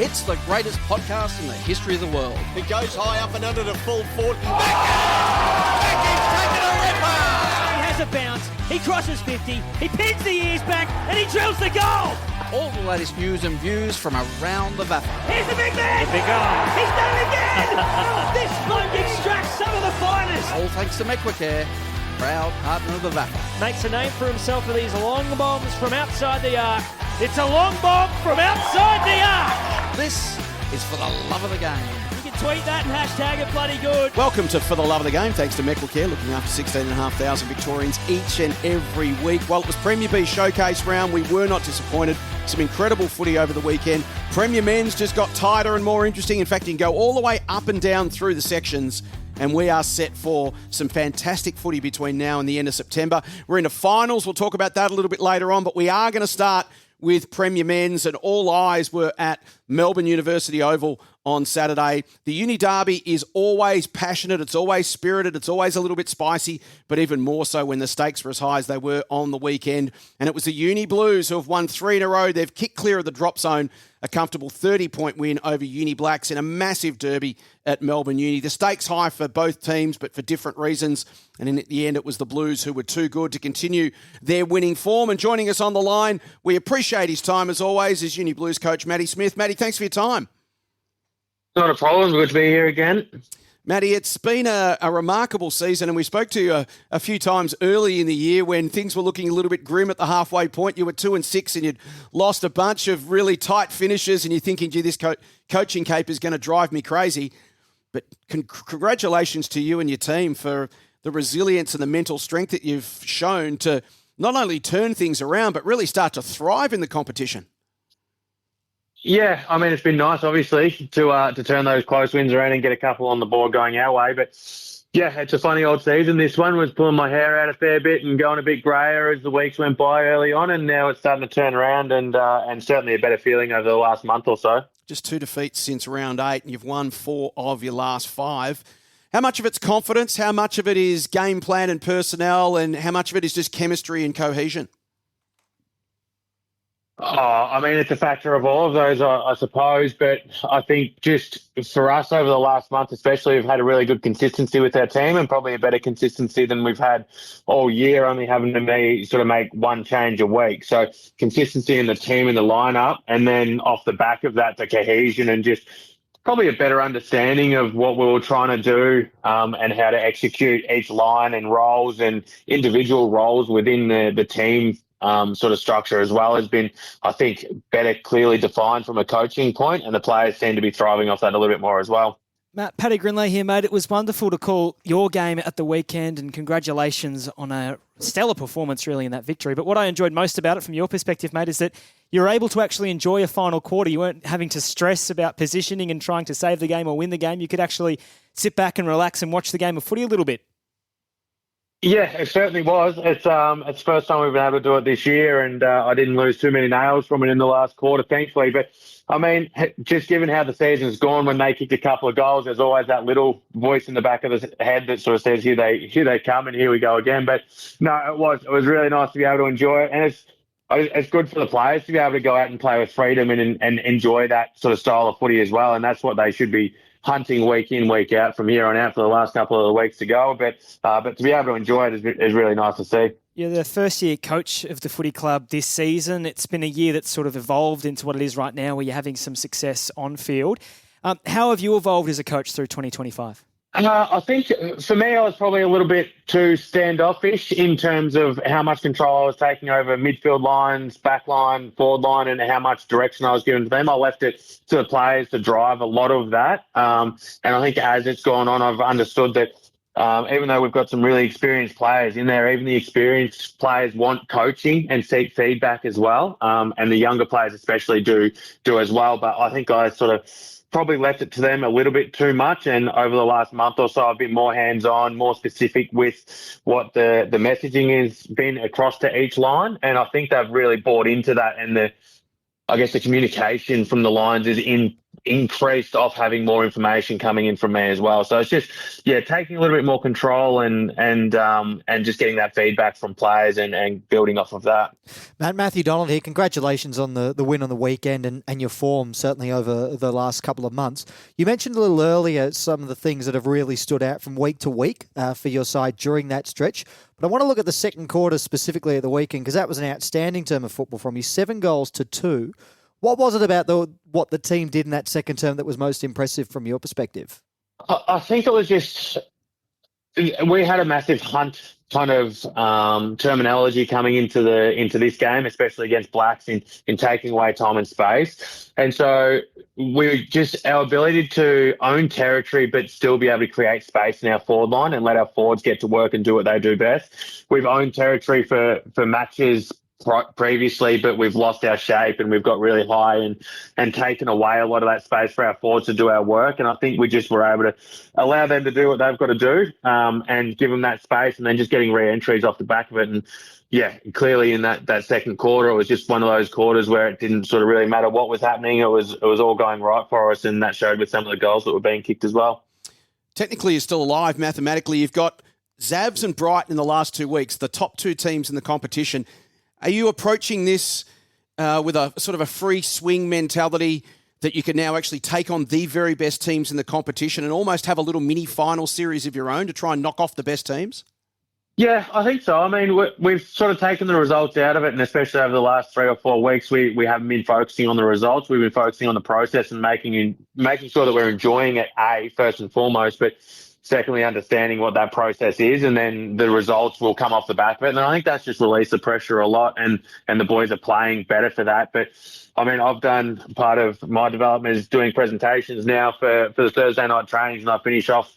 It's the greatest podcast in the history of the world. It goes high up and under the full foot. He's taken a ripper! He has a bounce, he crosses 50, he pins the ears back, and he drills the goal! All the latest news and views from around the VAFA. Here's the big man! The big guy! He's done it again! This bloke extracts some of the finest! All thanks to Mequicare, proud partner of the VAFA. Makes a name for himself with these long bombs from outside the arc. It's a long bomb from outside the arc! This is for the love of the game. You can tweet that and hashtag it bloody good. Welcome to For the Love of the Game, thanks to Mequicare, looking after 16,500 Victorians each and every week. Well, it was Premier B Showcase round. We were not disappointed. Some incredible footy over the weekend. Premier Men's just got tighter and more interesting. In fact, you can go all the way up and down through the sections, and we are set for some fantastic footy between now and the end of September. We're into finals. We'll talk about that a little bit later on, but we are going to start with Premier Men's, and all eyes were at Melbourne University Oval on Saturday. The Uni Derby is always passionate, it's always spirited, it's always a little bit spicy, but even more so when the stakes were as high as they were on the weekend. And it was the Uni Blues who have won 3 in a row. They've kicked clear of the drop zone, a comfortable 30-point win over Uni Blacks in a massive derby at Melbourne Uni. The stakes high for both teams, but for different reasons. And in the end, it was the Blues who were too good to continue their winning form. And joining us on the line, we appreciate his time as always, is Uni Blues coach Matty Smith. Matty, thanks for your time. Not a problem. Good to be here again. Matty, it's been a remarkable season, and we spoke to you a few times early in the year when things were looking a little bit grim at the halfway point. You were 2-6 and you'd lost a bunch of really tight finishes, and you're thinking, gee, this coaching cape is going to drive me crazy. But congratulations to you and your team for the resilience and the mental strength that you've shown to not only turn things around, but really start to thrive in the competition. Yeah, I mean, it's been nice, obviously, to turn those close wins around and get a couple on the board going our way. But, yeah, it's a funny old season. This one was pulling my hair out a fair bit and going a bit grayer as the weeks went by early on, and now it's starting to turn around and certainly a better feeling over the last month or so. Just 2 defeats since round 8, and you've won 4 of your last 5. How much of it's confidence? How much of it is game plan and personnel? And how much of it is just chemistry and cohesion? Oh, I mean, it's a factor of all of those, I suppose. But I think just for us over the last month especially, we've had a really good consistency with our team, and probably a better consistency than we've had all year, only having to sort of make one change a week. So consistency in the team and the lineup, and then off the back of that, the cohesion and just probably a better understanding of what we were trying to do and how to execute each line and roles and individual roles within the team sort of structure as well has been, I think, better clearly defined from a coaching point, and the players seem to be thriving off that a little bit more as well. Matt, Paddy Grindlay here, mate. It was wonderful to call your game at the weekend, and congratulations on a stellar performance really in that victory. But what I enjoyed most about it from your perspective, mate, is that you were able to actually enjoy a final quarter. You weren't having to stress about positioning and trying to save the game or win the game. You could actually sit back and relax and watch the game of footy a little bit. Yeah, it certainly was. It's the first time we've been able to do it this year, and I didn't lose too many nails from it in the last quarter, thankfully. But, I mean, just given how the season's gone, when they kicked a couple of goals, there's always that little voice in the back of the head that sort of says, here they come and here we go again. But, no, it was really nice to be able to enjoy it. And it's good for the players to be able to go out and play with freedom and enjoy that sort of style of footy as well. And that's what they should be hunting week in, week out from here on out for the last couple of weeks to go. But to be able to enjoy it is really nice to see. You're the first-year coach of the footy club this season. It's been a year that's sort of evolved into what it is right now, where you're having some success on field. How have you evolved as a coach through 2025? I think for me, I was probably a little bit too standoffish in terms of how much control I was taking over midfield lines, back line, forward line, and how much direction I was giving to them. I left it to the players to drive a lot of that. And I think as it's gone on, I've understood that even though we've got some really experienced players in there, even the experienced players want coaching and seek feedback as well. And the younger players especially do as well. But I think I sort of probably left it to them a little bit too much, and over the last month or so I've been more hands-on, more specific with what the messaging has been across to each line, and I think they've really bought into that, and I guess the communication from the lines is increased off having more information coming in from me as well. So it's just, taking a little bit more control and just getting that feedback from players and building off of that. Matthew Donald here. Congratulations on the win on the weekend and your form certainly over the last couple of months. You mentioned a little earlier some of the things that have really stood out from week to week for your side during that stretch. But I want to look at the second quarter specifically at the weekend because that was an outstanding term of football from you, 7 goals to 2. What was it about what the team did in that second term that was most impressive from your perspective? I think it was just we had a massive hunt kind of terminology coming into this game, especially against Blacks in taking away time and space. And so our ability to own territory but still be able to create space in our forward line and let our forwards get to work and do what they do best. We've owned territory for matches previously, but we've lost our shape and we've got really high and taken away a lot of that space for our forwards to do our work. And I think we just were able to allow them to do what they've got to do and give them that space and then just getting re-entries off the back of it. And clearly in that second quarter, it was just one of those quarters where it didn't sort of really matter what was happening. It was all going right for us, and that showed with some of the goals that were being kicked as well. Technically, you're still alive. Mathematically, you've got Zabs and Brighton in the last 2 weeks, the top 2 teams in the competition. Are you approaching this with a sort of a free swing mentality that you can now actually take on the very best teams in the competition and almost have a little mini final series of your own to try and knock off the best teams? Yeah, I think so. I mean, we've sort of taken the results out of it, and especially over the last 3 or 4 weeks, we haven't been focusing on the results. We've been focusing on the process and making sure that we're enjoying it, first and foremost, but secondly, understanding what that process is, and then the results will come off the back of it. And I think that's just released the pressure a lot, and the boys are playing better for that. But I mean, I've done part of my development is doing presentations now for the Thursday night trainings, and I finish off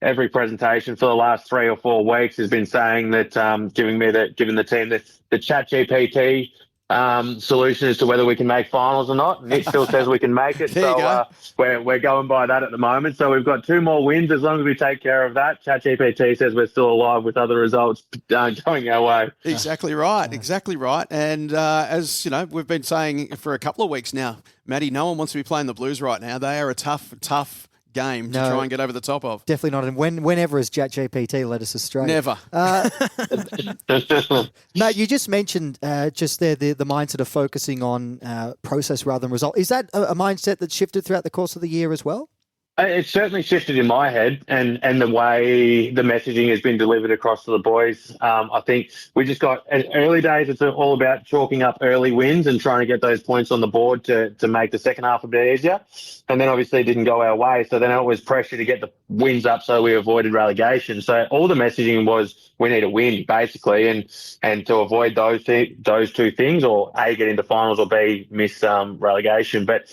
every presentation for the last 3 or 4 weeks has been saying that, giving the team the chat GPT solution as to whether we can make finals or not. And it still says we can make it. So we're going by that at the moment. So we've got 2 more wins as long as we take care of that. ChatGPT says we're still alive with other results going our way. Exactly right. Exactly right. And as you know, we've been saying for a couple of weeks now, Matty, no one wants to be playing the Blues right now. They are a tough game to try and get over the top of. Definitely not. And whenever has ChatGPT led us astray? Never. Matt, you just mentioned just there the mindset of focusing on process rather than result. Is that a mindset that shifted throughout the course of the year as well? It's certainly shifted in my head and the way the messaging has been delivered across to the boys. I think we just got, in early days, it's all about chalking up early wins and trying to get those points on the board to make the second half a bit easier. And then obviously it didn't go our way. So then it was pressure to get the wins up so we avoided relegation. So all the messaging was we need a win, basically, and to avoid those 2 things, or A, get into finals, or B, miss relegation. But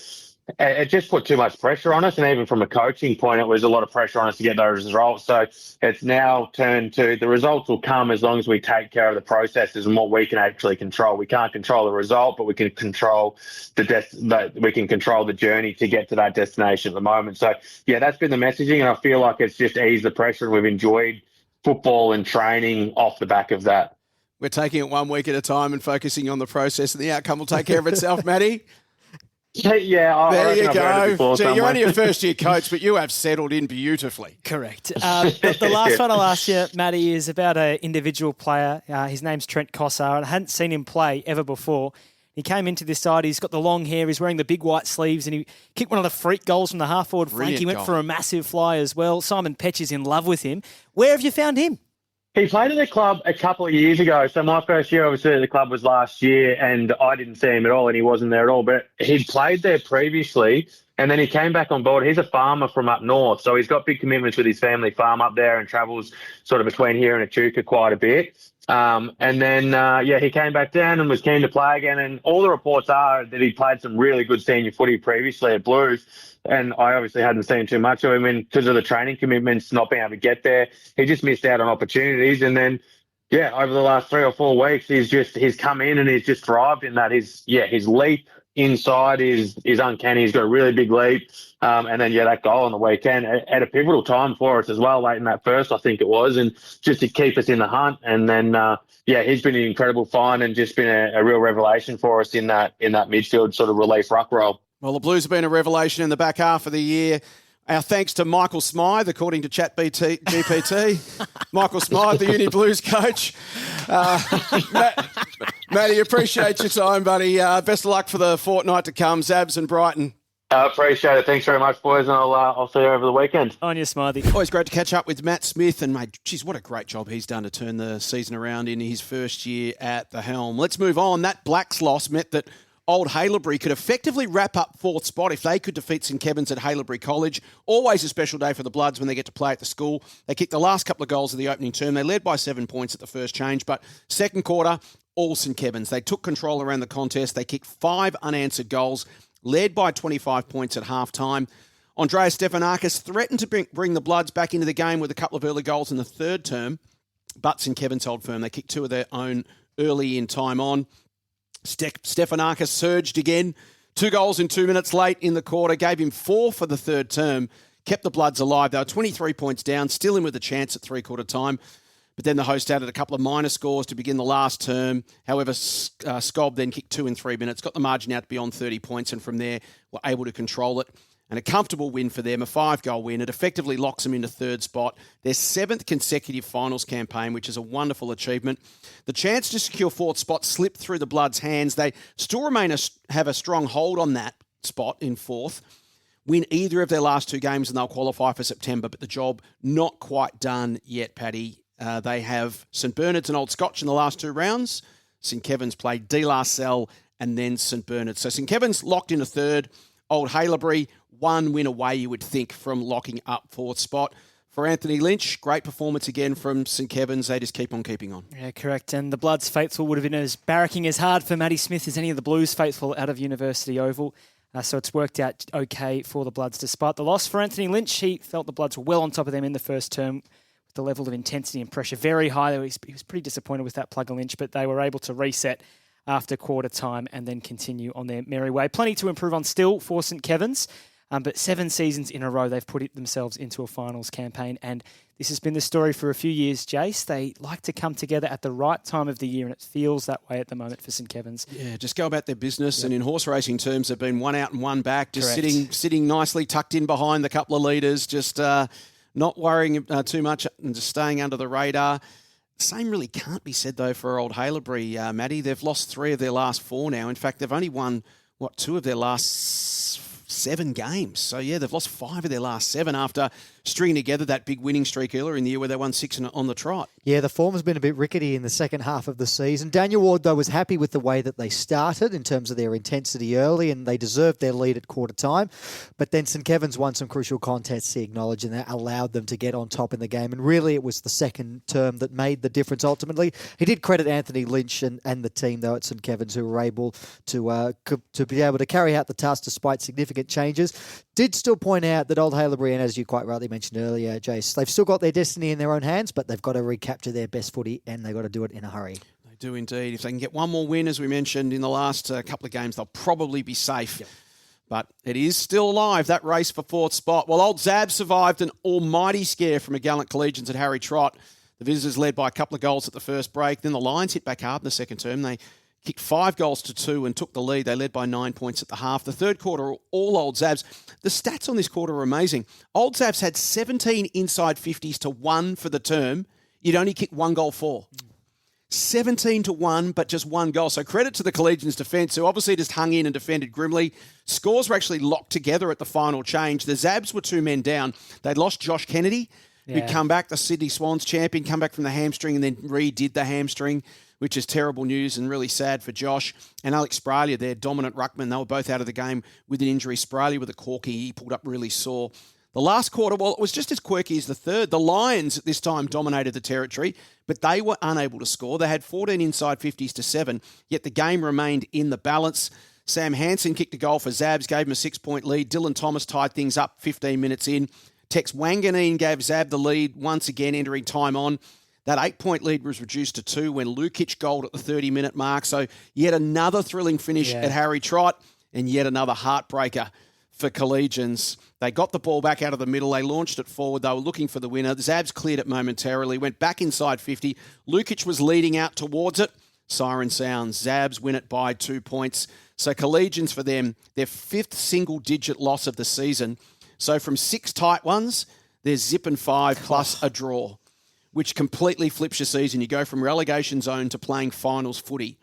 it just put too much pressure on us, and even from a coaching point, it was a lot of pressure on us to get those results. So it's now turned to the results will come as long as we take care of the processes and what we can actually control. We can't control the result, but we can control the journey to get to that destination at the moment. So that's been the messaging, and I feel like it's just eased the pressure, and we've enjoyed football and training off the back of that. We're taking it 1 week at a time and focusing on the process, and the outcome will take care of itself, Matty. Yeah, there you go. So you're only a first-year coach, but you have settled in beautifully. Correct. The last one I'll ask you, Matty, is about an individual player. His name's Trent Cossar, and I hadn't seen him play ever before. He came into this side, he's got the long hair, he's wearing the big white sleeves, and he kicked one of the freak goals from the half-forward flank. He went for a massive fly as well. Simon Petch is in love with him. Where have you found him? He played at the club a couple of years ago. So my first year, obviously, at the club was last year, and I didn't see him at all, and he wasn't there at all. But he'd played there previously, and then he came back on board. He's a farmer from up north, so he's got big commitments with his family farm up there and travels sort of between here and Echuca quite a bit. And then, he came back down and was keen to play again. And all the reports are that he played some really good senior footy previously at Blues. And I obviously hadn't seen too much of him, and because of the training commitments, not being able to get there, he just missed out on opportunities. And then, over the last 3 or 4 weeks, he's come in and he's just thrived in that. His leap inside is uncanny. He's got a really big leap. And then, that goal on the weekend at a pivotal time for us as well, late in that first, I think it was, and just to keep us in the hunt. And then, he's been an incredible find and just been a real revelation for us in that midfield sort of relief ruck role. Well, the Blues have been a revelation in the back half of the year. Our thanks to Michael Smythe, according to GPT. Michael Smythe, the Uni Blues coach. Matty, appreciate your time, buddy. Best of luck for the fortnight to come, Zabs and Brighton. I appreciate it. Thanks very much, boys, and I'll see you over the weekend. On your Smythe. Always great to catch up with Matt Smith, and mate, geez, what a great job he's done to turn the season around in his first year at the helm. Let's move on. That Blacks loss meant that Old Haileybury could effectively wrap up fourth spot if they could defeat St Kevin's at Haileybury College. Always a special day for the Bloods when they get to play at the school. They kicked the last couple of goals of the opening term. They led by 7 points at the first change, but second quarter, all St Kevin's. They took control around the contest. They kicked 5 unanswered goals, led by 25 points at half-time. Andreas Stefanakis threatened to bring the Bloods back into the game with a couple of early goals in the third term, but St Kevin's held firm. They kicked 2 of their own early in time on. Stefanakis surged again. 2 goals in 2 minutes late in the quarter. Gave him 4 for the third term. Kept the Bloods alive. They were 23 points down, still in with a chance at three-quarter time. But then the host added a couple of minor scores to begin the last term. However, Scob then kicked 2 in 3 minutes, got the margin out beyond 30 points, and from there were able to control it. And a comfortable win for them, a 5-goal win. It effectively locks them into third spot. Their 7th consecutive finals campaign, which is a wonderful achievement. The chance to secure fourth spot slipped through the Bloods' hands. They still have a strong hold on that spot in fourth. Win either of their last 2 games and they'll qualify for September, but the job not quite done yet, Paddy. They have St Bernard's and Old Scotch in the last 2 rounds. St Kevin's played De La Salle and then St Bernard's. So St Kevin's locked in a third. Old Haileybury, 1 win away, you would think, from locking up fourth spot. For Anthony Lynch, great performance again from St Kevin's. They just keep on keeping on. Yeah, correct. And the Bloods faithful would have been as barracking as hard for Matty Smith as any of the Blues faithful out of University Oval. So it's worked out okay for the Bloods despite the loss. For Anthony Lynch, he felt the Bloods were well on top of them in the first term. The level of intensity and pressure very high. He was pretty disappointed with that plug and Lynch, but they were able to reset after quarter time and then continue on their merry way. Plenty to improve on still for St Kevin's, but 7 seasons in a row they've put themselves into a finals campaign, and this has been the story for a few years, Jace. They like to come together at the right time of the year, and it feels that way at the moment for St Kevin's. Yeah, just go about their business, and in horse racing terms, they've been 1 out and 1 back, just Correct. sitting nicely tucked in behind the couple of leaders, just not worrying too much and just staying under the radar. Same really can't be said, though, for Old Haileybury, Matty. They've lost 3 of their last 4 now. In fact, they've only won, 2 of their last 7 games. So, yeah, they've lost 5 of their last 7 after stringing together that big winning streak earlier in the year where they won 6 on the trot. Yeah, the form has been a bit rickety in the second half of the season. Daniel Ward, though, was happy with the way that they started in terms of their intensity early, and they deserved their lead at quarter time. But then St Kevin's won some crucial contests, he acknowledged, and that allowed them to get on top in the game. And really, it was the second term that made the difference ultimately. He did credit Anthony Lynch and the team, though, at St Kevin's, who were able to be able to carry out the task despite significant changes. Did still point out that Old Haileybury, and as you quite rightly mentioned earlier, Jace, they've still got their destiny in their own hands, but they've got to recapture their best footy, and they've got to do it in a hurry. They do indeed. If they can get one more win, as we mentioned in the last couple of games, they'll probably be safe. Yep. But it is still alive, that race for fourth spot. Well, Old Zab survived an almighty scare from a gallant Collegians at Harry Trott. The visitors led by a couple of goals at the first break. Then the Lions hit back hard in the second term. They kicked 5 goals to 2 and took the lead. They led by 9 points at the half. The third quarter, all Old Zabs. The stats on this quarter are amazing. Old Zabs had 17 inside 50s to 1 for the term. You'd only kicked 1 goal for. 17 to 1, but just 1 goal. So credit to the Collegians' defence, who obviously just hung in and defended grimly. Scores were actually locked together at the final change. The Zabs were 2 men down. They'd lost Josh Kennedy, who'd come back, the Sydney Swans champion, come back from the hamstring and then redid the hamstring, which is terrible news and really sad for Josh. And Alex Spralia, their dominant ruckman, they were both out of the game with an injury. Spralia with a corky, he pulled up really sore. The last quarter, well, it was just as quirky as the third. The Lions at this time dominated the territory, but they were unable to score. They had 14 inside 50s to 7, yet the game remained in the balance. Sam Hansen kicked a goal for Zabs, gave him a 6-point lead. Dylan Thomas tied things up 15 minutes in. Tex Wanganeen gave Zab the lead once again, entering time on. That 8-point lead was reduced to 2 when Lukic goaled at the 30-minute mark. So yet another thrilling finish at Harry Trott. and yet another heartbreaker for Collegians. They got the ball back out of the middle. They launched it forward. They were looking for the winner. Zabs cleared it momentarily, went back inside 50. Lukic was leading out towards it. Siren sounds. Zabs win it by 2 points. So Collegians, for them, their 5th single-digit loss of the season. So from 6 tight ones, they're zipping 5 plus a draw, which completely flips your season. You go from relegation zone to playing finals footy.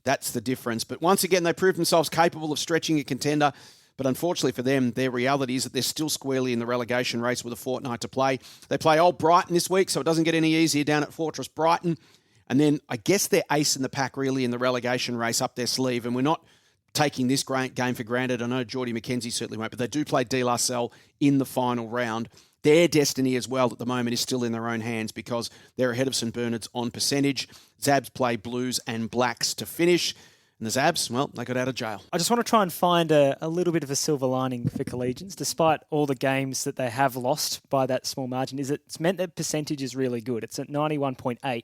That's the difference. But once again, they proved themselves capable of stretching a contender. But unfortunately for them, their reality is that they're still squarely in the relegation race with a fortnight to play. They play Old Brighton this week, so it doesn't get any easier down at Fortress Brighton. And then I guess they're ace in the pack really in the relegation race up their sleeve. And we're not taking this great game for granted. I know Geordie McKenzie certainly won't, but they do play De La Salle in the final round. Their destiny as well at the moment is still in their own hands because they're ahead of St Bernard's on percentage. Zabs play Blues and Blacks to finish. And the Zabs, well, they got out of jail. I just want to try and find a little bit of a silver lining for Collegians, despite all the games that they have lost by that small margin. It's meant that percentage is really good. It's at 91.8,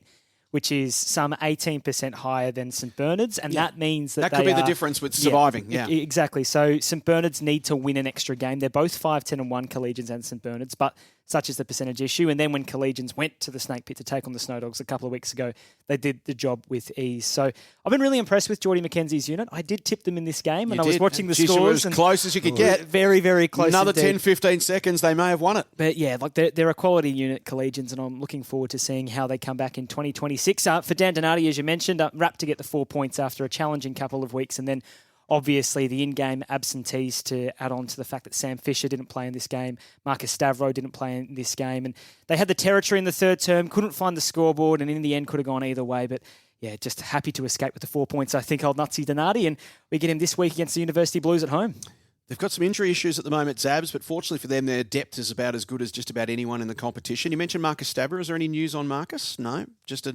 which is some 18% higher than St Bernard's, and that means that could be the difference with surviving. Yeah, exactly. So St Bernard's need to win an extra game. They're both 5-10-1, Collegians and St Bernard's, but such is the percentage issue. And then when Collegians went to the Snake Pit to take on the Snow Dogs a couple of weeks ago, they did the job with ease. So I've been really impressed with Geordie McKenzie's unit. I did tip them in this game, and I was watching the scores. As close as you could get. Very, very close. Another indeed. 10, 15 seconds, they may have won it. But yeah, like they're a quality unit, Collegians, and I'm looking forward to seeing how they come back in 2026. For Dan Donati, as you mentioned, wrapped to get the 4 points after a challenging couple of weeks, and then obviously the in-game absentees to add on to the fact that Sam Fisher didn't play in this game, Marcus Stavro didn't play in this game, and they had the territory in the third term, couldn't find the scoreboard, and in the end could have gone either way. But yeah, just happy to escape with the 4 points, I think, old Nutsy Donati, and we get him this week against the University Blues at home. They've got some injury issues at the moment, Zabs, but fortunately for them, their depth is about as good as just about anyone in the competition. You mentioned Marcus Stavro. Is there any news on Marcus? No, just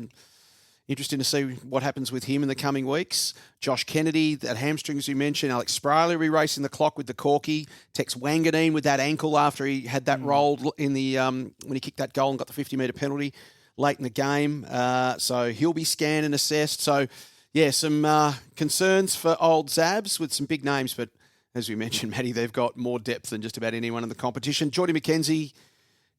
interesting to see what happens with him in the coming weeks. Josh Kennedy, that hamstrings you mentioned. Alex Spriley re-racing the clock with the corky. Tex Wanganeen with that ankle after he had that roll in the when he kicked that goal and got the 50-metre penalty late in the game. So he'll be scanned and assessed. So, yeah, some concerns for old Zabs with some big names. But as we mentioned, Matty, they've got more depth than just about anyone in the competition. Geordie McKenzie,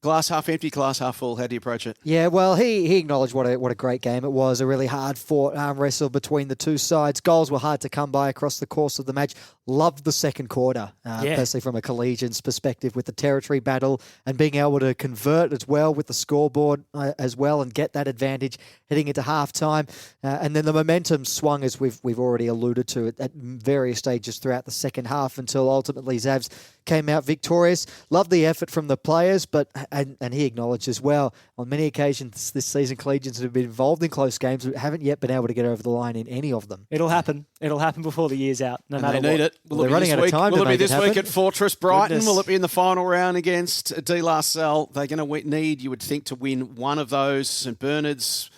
glass half empty, glass half full. How do you approach it? Yeah, well, he acknowledged what a great game it was. A really hard-fought arm wrestle between the two sides. Goals were hard to come by across the course of the match. Loved the second quarter, personally from a Collegians perspective with the territory battle and being able to convert as well with the scoreboard as well and get that advantage heading into halftime. And then the momentum swung, as we've already alluded to, at various stages throughout the second half until ultimately Zabs came out victorious. Loved the effort from the players, but and he acknowledged as well, on many occasions this season, Collegians have been involved in close games but haven't yet been able to get over the line in any of them. It'll happen. It'll happen before the year's out, no matter what. They need it. They're running out of time to make it happen. Will it be this week at Fortress Brighton? Goodness. Will it be in the final round against De La Salle? They're going to need, you would think, to win one of those. St Bernard's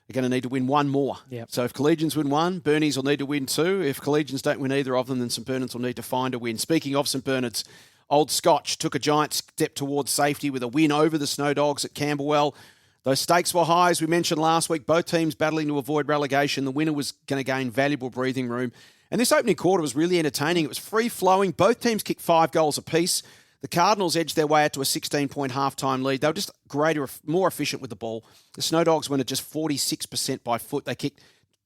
are going to need to win one more. Yep. So if Collegians win one, Bernies will need to win two. If Collegians don't win either of them, then St Bernard's will need to find a win. Speaking of St Bernard's, Old Scotch took a giant step towards safety with a win over the Snow Dogs at Camberwell. Those stakes were high, as we mentioned last week. Both teams battling to avoid relegation. The winner was going to gain valuable breathing room. And this opening quarter was really entertaining. It was free-flowing. Both teams kicked 5 goals apiece. The Cardinals edged their way out to a 16-point halftime lead. They were just greater, more efficient with the ball. The Snow Dogs went at just 46% by foot. They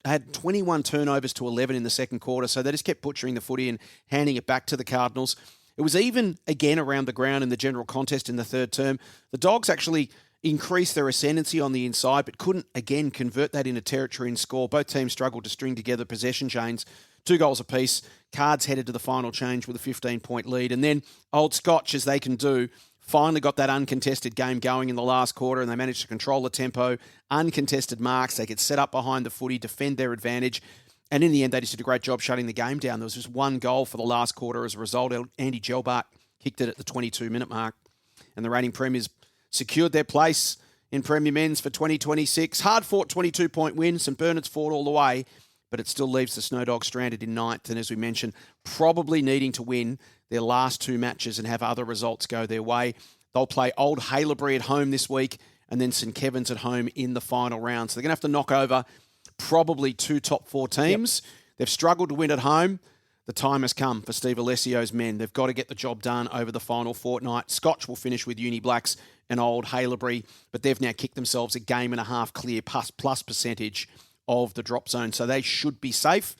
had 21 turnovers to 11 in the second quarter, so they just kept butchering the footy and handing it back to the Cardinals. It was even again around the ground in the general contest in the third term. The Dogs actually increased their ascendancy on the inside, but couldn't again convert that into territory and score. Both teams struggled to string together possession chains. 2 goals apiece. Cards headed to the final change with a 15-point lead. And then Old Scotch, as they can do, finally got that uncontested game going in the last quarter, and they managed to control the tempo, uncontested marks. They could set up behind the footy, defend their advantage. And in the end, they just did a great job shutting the game down. There was just 1 goal for the last quarter as a result. Andy Gelbart kicked it at the 22-minute mark. And the reigning premiers secured their place in Premier Men's for 2026. Hard-fought 22-point win. St Bernard's fought all the way, but it still leaves the Snow Dogs stranded in 9th. And as we mentioned, probably needing to win their last 2 matches and have other results go their way. They'll play Old Haileybury at home this week and then St Kevin's at home in the final round. So they're going to have to knock over probably 2 top 4 teams. Yep. They've struggled to win at home. The time has come for Steve Alessio's men. They've got to get the job done over the final fortnight. Scotch will finish with Uni Blacks and Old Haileybury, but they've now kicked themselves a game and a half clear plus percentage of the drop zone, so they should be safe.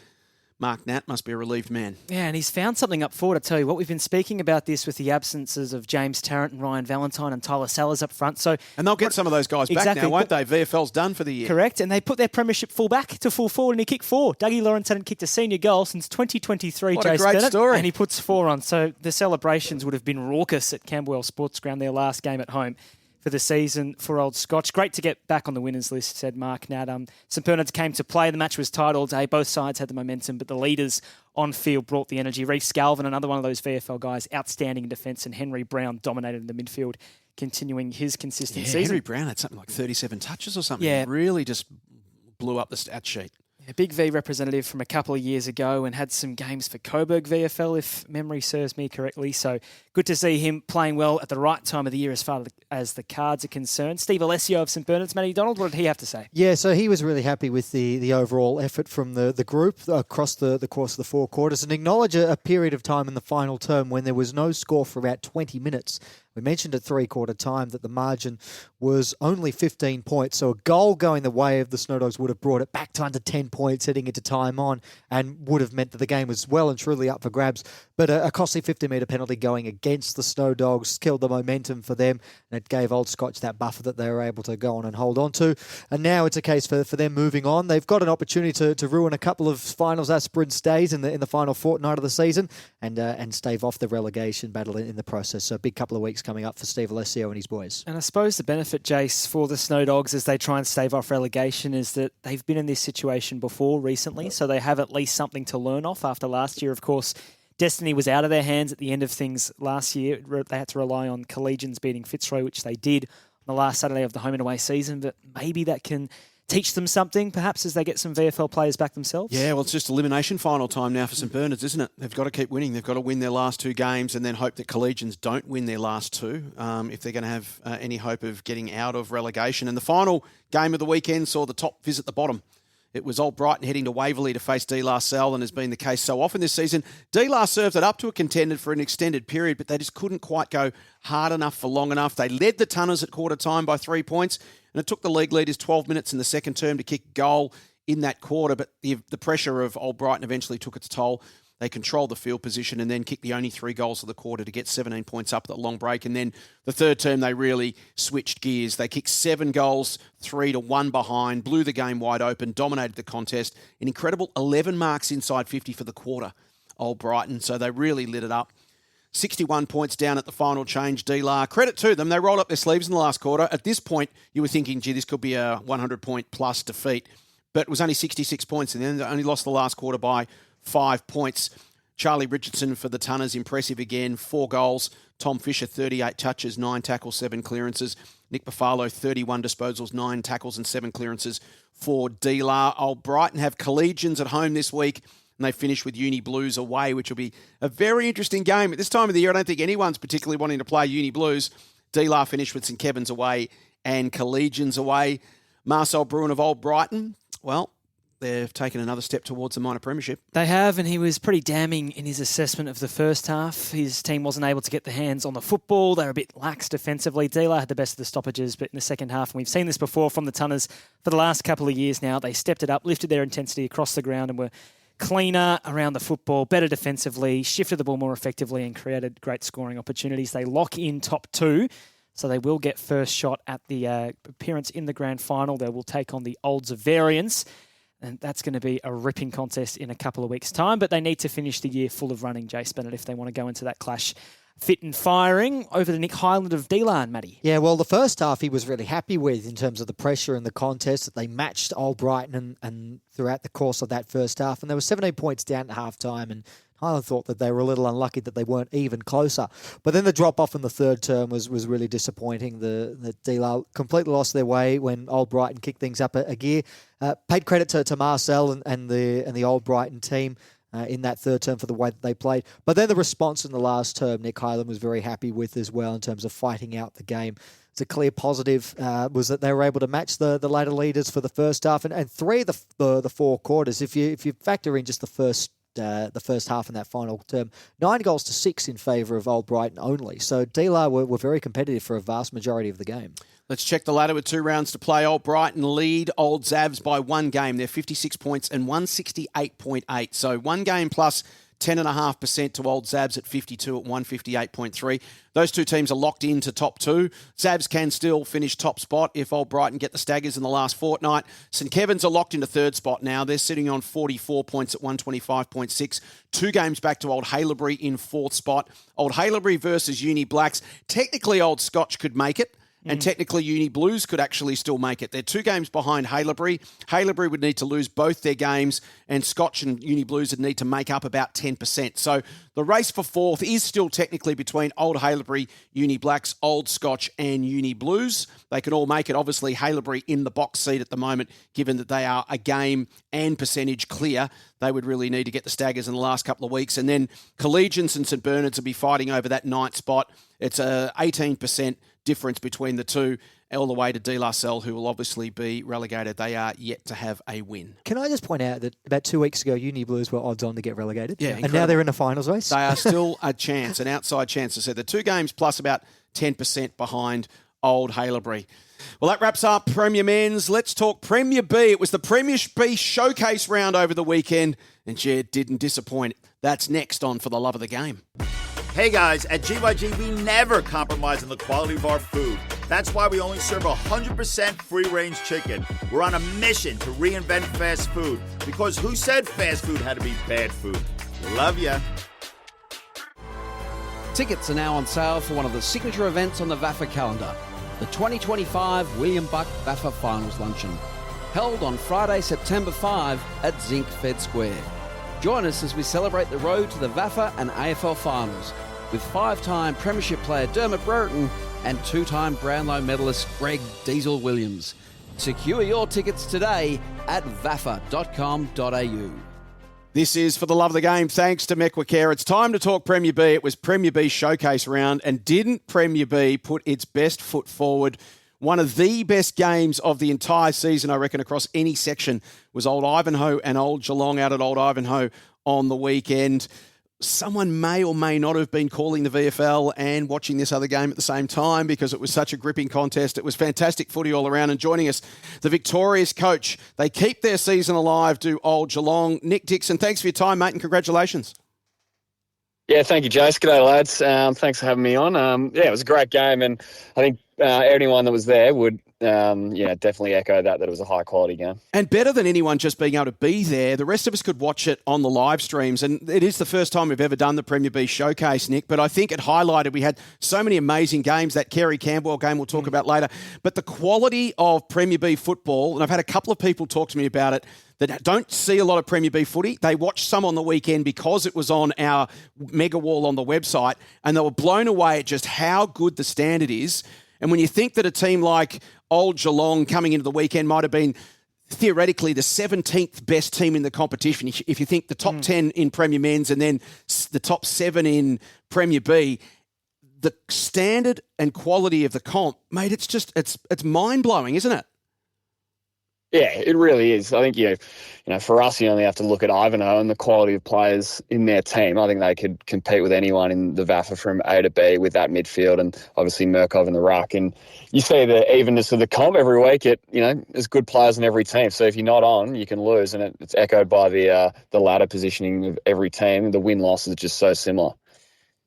Mark Nat must be a relieved man. Yeah, and he's found something up forward. I tell you what, we've been speaking about this with the absences of James Tarrant and Ryan Valentine and Tyler Sellers up front. And they'll get some of those guys back now, won't they? VFL's done for the year. Correct, and they put their premiership full back to full forward and he kicked 4. Dougie Lawrence hadn't kicked a senior goal since 2023, What Jace a great Bennett, story. and he puts 4 on. So the celebrations would have been raucous at Camberwell Sports Ground, their last game at home for the season for Old Scotch. Great to get back on the winners list, said Mark Nat. St Bernard's came to play. The match was tight all day. Both sides had the momentum, but the leaders on field brought the energy. Reece Galvin, another one of those VFL guys, outstanding in defence, and Henry Brown dominated in the midfield, continuing his consistent season. Henry Brown had something like 37 touches or something. Yeah. Really just blew up the stat sheet. A big V representative from a couple of years ago and had some games for Coburg VFL, if memory serves me correctly. So good to see him playing well at the right time of the year as far as the cards are concerned. Steve Alessio of St Bernard's, Matty Donald, what did he have to say? Yeah, so he was really happy with the overall effort from the group across the course of the 4 quarters and acknowledge a period of time in the final term when there was no score for about 20 minutes. We mentioned at 3-quarter time that the margin was only 15 points, so a goal going the way of the Snow Dogs would have brought it back to under 10 points heading into time on and would have meant that the game was well and truly up for grabs. But a costly 50-metre penalty going against the Snow Dogs killed the momentum for them, and it gave Old Scotch that buffer that they were able to go on and hold on to. And now it's a case for them moving on. They've got an opportunity to ruin a couple of finals aspirants' days in the final fortnight of the season and stave off the relegation battle in the process. So a big couple of weeks coming up for Steve Alessio and his boys. And I suppose the benefit, Jace, for the Snow Dogs as they try and stave off relegation is that they've been in this situation before recently, so they have at least something to learn off after last year. Of course, destiny was out of their hands at the end of things last year. They had to rely on Collegians beating Fitzroy, which they did on the last Saturday of the home and away season, but maybe that can teach them something, perhaps, as they get some VFL players back themselves? Yeah, well, it's just elimination final time now for St Bernard's, isn't it? They've got to keep winning. They've got to win their last 2 games and then hope that Collegians don't win their last 2 if they're going to have any hope of getting out of relegation. And the final game of the weekend saw the top visit the bottom. It was Old Brighton heading to Waverley to face De La Salle, and has been the case so often this season. De La served it up to a contender for an extended period, but they just couldn't quite go hard enough for long enough. They led the Tunners at quarter time by 3 points, and it took the league leaders 12 minutes in the second term to kick a goal in that quarter, but the pressure of Old Brighton eventually took its toll. They controlled the field position and then kicked the only 3 goals of the quarter to get 17 points up at the long break. And then the third term, they really switched gears. They kicked 7 goals, 3-1 behind, blew the game wide open, dominated the contest. An incredible 11 marks inside 50 for the quarter, Old Brighton. So they really lit it up. 61 points down at the final change, D-La. Credit to them. They rolled up their sleeves in the last quarter. At this point, you were thinking, gee, this could be a 100-point plus defeat. But it was only 66 points, and then they only lost the last quarter by 5 points. Charlie Richardson for the Tunners, impressive again, 4 goals. Tom Fisher, 38 touches, 9 tackles, 7 clearances. Nick Buffalo, 31 disposals, 9 tackles and 7 clearances for D-La. Old Brighton have Collegians at home this week, and they finish with Uni Blues away, which will be a very interesting game. At this time of the year, I don't think anyone's particularly wanting to play Uni Blues. D-La finished with St Kevin's away and Collegians away. Marcel Bruin of Old Brighton, well, they've taken another step towards the minor premiership. They have, and he was pretty damning in his assessment of the first half. His team wasn't able to get their hands on the football. They were a bit lax defensively. D-La had the best of the stoppages, but in the second half, and we've seen this before from the Tunners for the last couple of years now, they stepped it up, lifted their intensity across the ground and were cleaner around the football, better defensively, shifted the ball more effectively and created great scoring opportunities. They lock in top 2, so they will get first shot at the appearance in the grand final. They will take on the Old Zavarians. And that's going to be a ripping contest in a couple of weeks' time. But they need to finish the year full of running, Jace Bennett, if they want to go into that clash fit and firing. Over to Nick Highland of D-La and Matty. Yeah, well, the first half he was really happy with in terms of the pressure and the contest that they matched Old Brighton and throughout the course of that first half. And there were 17 points down at half-time, and Highland thought that they were a little unlucky that they weren't even closer. But then the drop-off in the third term was really disappointing. The D-La completely lost their way when Old Brighton kicked things up a gear. Paid credit to Marcel and the Old Brighton team in that third term for the way that they played. But then the response in the last term, Nick Highland was very happy with as well in terms of fighting out the game. It's a clear positive was that they were able to match the later leaders for the first half and 3 of the 4 quarters. If you factor in just the first the first half in that final term. 9-6 in favour of Old Brighton only. So D-La were very competitive for a vast majority of the game. Let's check the ladder with 2 rounds to play. Old Brighton lead Old Zavs by 1 game. They're 56 points and 168.8. So 1 game plus 10.5% to Old Zavs at 52 at 158.3. Those 2 teams are locked into top 2. Zavs can still finish top spot if Old Brighton get the staggers in the last fortnight. St Kevin's are locked into 3rd spot now. They're sitting on 44 points at 125.6. 2 games back to Old Haileybury in 4th spot. Old Haileybury versus Uni Blacks. Technically, Old Scotch could make it. And technically, Uni Blues could actually still make it. They're 2 games behind Haileybury. Haileybury would need to lose both their games, and Scotch and Uni Blues would need to make up about 10%. So the race for 4th is still technically between Old Haileybury, Uni Blacks, Old Scotch, and Uni Blues. They can all make it. Obviously, Haileybury in the box seat at the moment, given that they are a game and percentage clear. They would really need to get the staggers in the last couple of weeks. And then Collegians and St Bernard's will be fighting over that 9th spot. It's a 18% difference between the 2, all the way to De La Salle, who will obviously be relegated. They are yet to have a win. Can I just point out that about 2 weeks ago, Uni Blues were odds on to get relegated? Yeah, and now they're in the finals race? They are still a chance, an outside chance. I said they're 2 games plus about 10% behind Old Haileybury. Well, that wraps up Premier Men's. Let's talk Premier B. It was the Premier B showcase round over the weekend, and gee, it didn't disappoint. That's next on For the Love of the Game. Hey guys, at GYG we never compromise on the quality of our food. That's why we only serve 100% free-range chicken. We're on a mission to reinvent fast food, because who said fast food had to be bad food? Love ya. Tickets are now on sale for one of the signature events on the VAFA calendar, the 2025 William Buck VAFA Finals Luncheon, held on Friday, September 5 at Zinc Fed Square. Join us as we celebrate the road to the VAFA and AFL Finals with 5-time Premiership player Dermot Brereton and 2-time Brownlow medalist Greg Diesel Williams. Secure your tickets today at vafa.com.au. This is For the Love of the Game, thanks to Mekwakare. It's time to talk Premier B. It was Premier B showcase round, and didn't Premier B put its best foot forward? One of the best games of the entire season, I reckon, across any section, was Old Ivanhoe and Old Geelong out at Old Ivanhoe on the weekend. Someone may or may not have been calling the VFL and watching this other game at the same time, because it was such a gripping contest. It was fantastic footy all around. And joining us, the victorious coach. They keep their season alive, do Old Geelong. Nick Dixon, thanks for your time, mate, and congratulations. Yeah, thank you, Jace. G'day, lads. Thanks for having me on. It was a great game, and I think anyone that was there would definitely echo that it was a high-quality game. And better than anyone just being able to be there, the rest of us could watch it on the live streams. And it is the first time we've ever done the Premier B showcase, Nick, but I think it highlighted we had so many amazing games. That Kerry Campbell game we'll talk about later. But the quality of Premier B football, and I've had a couple of people talk to me about it, that don't see a lot of Premier B footy. They watched some on the weekend because it was on our mega wall on the website, and they were blown away at just how good the standard is. And when you think that a team like Old Geelong coming into the weekend might have been theoretically the 17th best team in the competition, if you think the top 10 in Premier Men's and then the top 7 in Premier B, the standard and quality of the comp, mate, it's mind-blowing, isn't it? Yeah, it really is. I think, for us, you only have to look at Ivanhoe and the quality of players in their team. I think they could compete with anyone in the VAFA from A to B with that midfield, and obviously Murkov in the ruck. And you see the evenness of the comp every week. There's good players in every team. So if you're not on, you can lose. And it's echoed by the ladder positioning of every team. The win-loss is just so similar.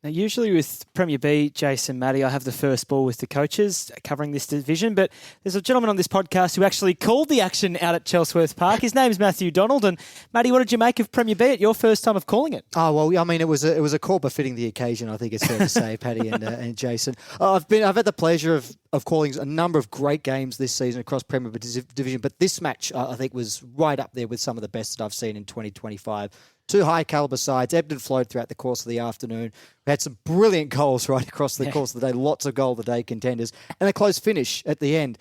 Now, usually with Premier B, Jason, Matty, I have the first ball with the coaches covering this division, but there's a gentleman on this podcast who actually called the action out at Chelsworth Park. His name's Matthew Donald. And Matty, what did you make of Premier B at your first time of calling it? Oh, well, I mean, it was a call befitting the occasion, I think it's fair to say, Paddy and Jason. I've had the pleasure of calling a number of great games this season across Premier B division, but this match, I think, was right up there with some of the best that I've seen in 2025. 2 high-caliber sides, ebbed and flowed throughout the course of the afternoon. We had some brilliant goals right across the course of the day, lots of goal-of-the-day contenders, and a close finish at the end.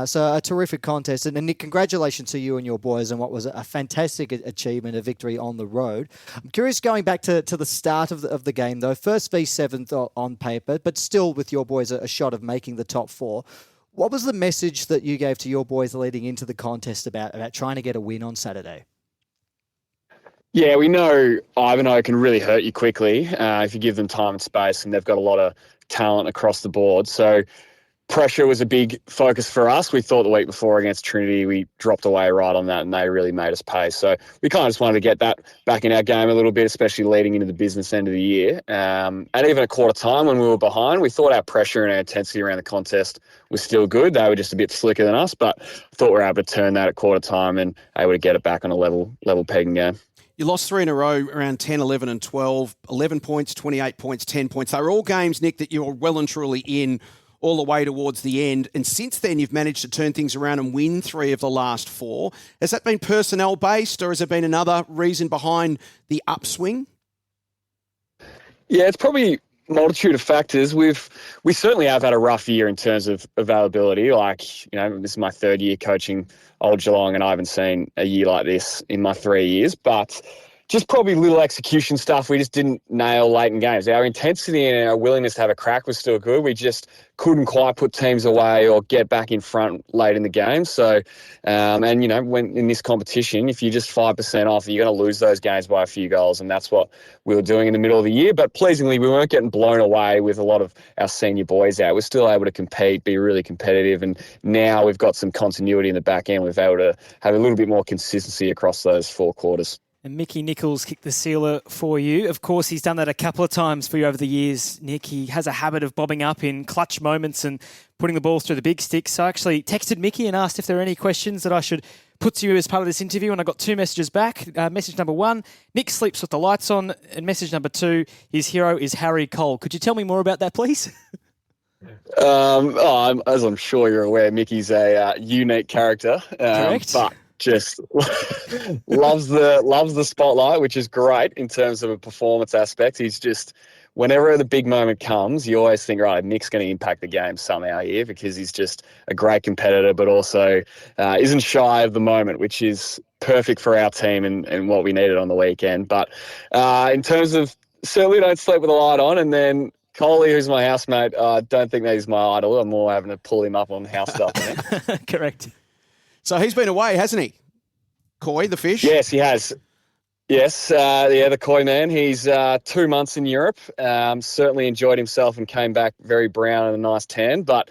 So a terrific contest. And Nick, congratulations to you and your boys on what was a fantastic achievement, a victory on the road. I'm curious, going back to the start of the game, though, first v 7th on paper, but still with your boys a shot of making the top 4. What was the message that you gave to your boys leading into the contest about trying to get a win on Saturday? Yeah, we know Ivanhoe can really hurt you quickly if you give them time and space, and they've got a lot of talent across the board. So pressure was a big focus for us. We thought the week before against Trinity, we dropped away right on that, and they really made us pay. So we kind of just wanted to get that back in our game a little bit, especially leading into the business end of the year. And even at quarter time when we were behind, we thought our pressure and our intensity around the contest was still good. They were just a bit slicker than us, but I thought we were able to turn that at quarter time and able to get it back on a level pegging game. You lost 3 in a row, around 10, 11 and 12, 11 points, 28 points, 10 points. They were all games, Nick, that you were well and truly in all the way towards the end. And since then, you've managed to turn things around and win 3 of the last 4. Has that been personnel-based, or has there been another reason behind the upswing? Yeah, it's probably a multitude of factors. We certainly have had a rough year in terms of availability. This is my 3rd year coaching Old Geelong, and I haven't seen a year like this in my 3 years. But just probably little execution stuff we just didn't nail late in games. Our intensity and our willingness to have a crack was still good. We just couldn't quite put teams away or get back in front late in the game. So, when in this competition, if you're just 5% off, you're going to lose those games by a few goals, and that's what we were doing in the middle of the year. But pleasingly, we weren't getting blown away with a lot of our senior boys out. We're still able to compete, be really competitive, and now we've got some continuity in the back end. We've able to have a little bit more consistency across those 4 quarters. And Mickey Nichols kicked the sealer for you. Of course, he's done that a couple of times for you over the years, Nick. He has a habit of bobbing up in clutch moments and putting the ball through the big stick. So I actually texted Mickey and asked if there are any questions that I should put to you as part of this interview, and I got 2 messages back. Message number 1, Nick sleeps with the lights on, and message number 2, his hero is Harry Cole. Could you tell me more about that, please? As I'm sure you're aware, Mickey's a unique character. Correct. But just loves the spotlight, which is great in terms of a performance aspect. He's just, whenever the big moment comes, you always think, right, Nick's going to impact the game somehow here, because he's just a great competitor, but also isn't shy of the moment, which is perfect for our team and what we needed on the weekend. But in terms of, certainly don't sleep with the light on. And then Coley, who's my housemate, I don't think that he's my idol. I'm more having to pull him up on house stuff. Correct. So he's been away, hasn't he? Koi, the fish? Yes, he has. Yes, the Koi man. He's 2 months in Europe. Certainly enjoyed himself and came back very brown and a nice tan, but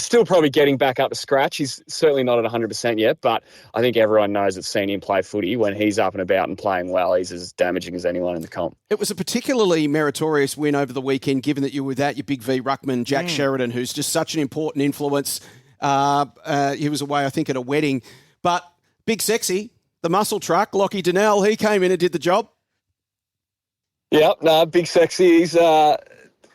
still probably getting back up to scratch. He's certainly not at 100% yet, but I think everyone knows that's seen him play footy. When he's up and about and playing well, he's as damaging as anyone in the comp. It was a particularly meritorious win over the weekend, given that you were without your big V ruckman, Jack Sheridan, who's just such an important influence. He was away, I think, at a wedding. But Big Sexy, the muscle truck, Lockie Donnell, he came in and did the job. Yeah, no, Big Sexy.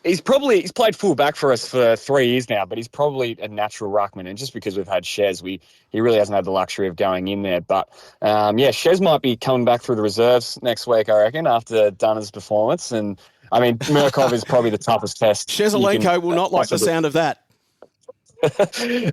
He's played full back for us for 3 years now, but he's probably a natural ruckman. And just because we've had Shez, he really hasn't had the luxury of going in there. But Shez might be coming back through the reserves next week, I reckon, after Dunner's performance. And I mean, Murkov is probably the toughest test. Shezelenko will not like the sound of that. Certainly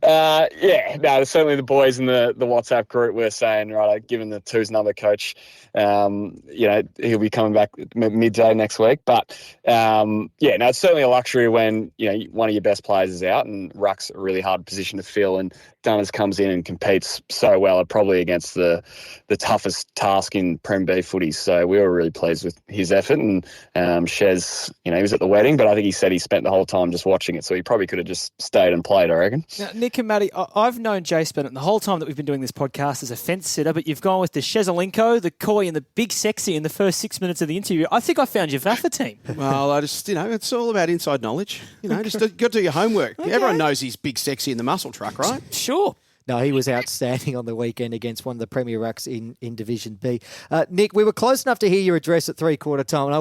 the boys in the WhatsApp group were saying, right, given the twos number coach, he'll be coming back midday next week. But it's certainly a luxury when one of your best players is out, and ruck's a really hard position to fill, and Dunners comes in and competes so well, probably against the toughest task in Prem B footy. So we were really pleased with his effort, and Shez, he was at the wedding, but I think he said he spent the whole time just watching it, so he probably could have just stayed and played, I reckon. Now, Nick and Matty, I've known Jace Bennett the whole time that we've been doing this podcast as a fence sitter, but you've gone with the Shezelenko, the Koi, and the Big Sexy in the first 6 minutes of the interview. I think I found your VAFA team. Well, I just, it's all about inside knowledge. Just got to do your homework. Okay. Everyone knows he's Big Sexy in the muscle truck, right? Sure. No, he was outstanding on the weekend against one of the Premier Rucks in Division B. Nick, we were close enough to hear your address at 3/4 time, and I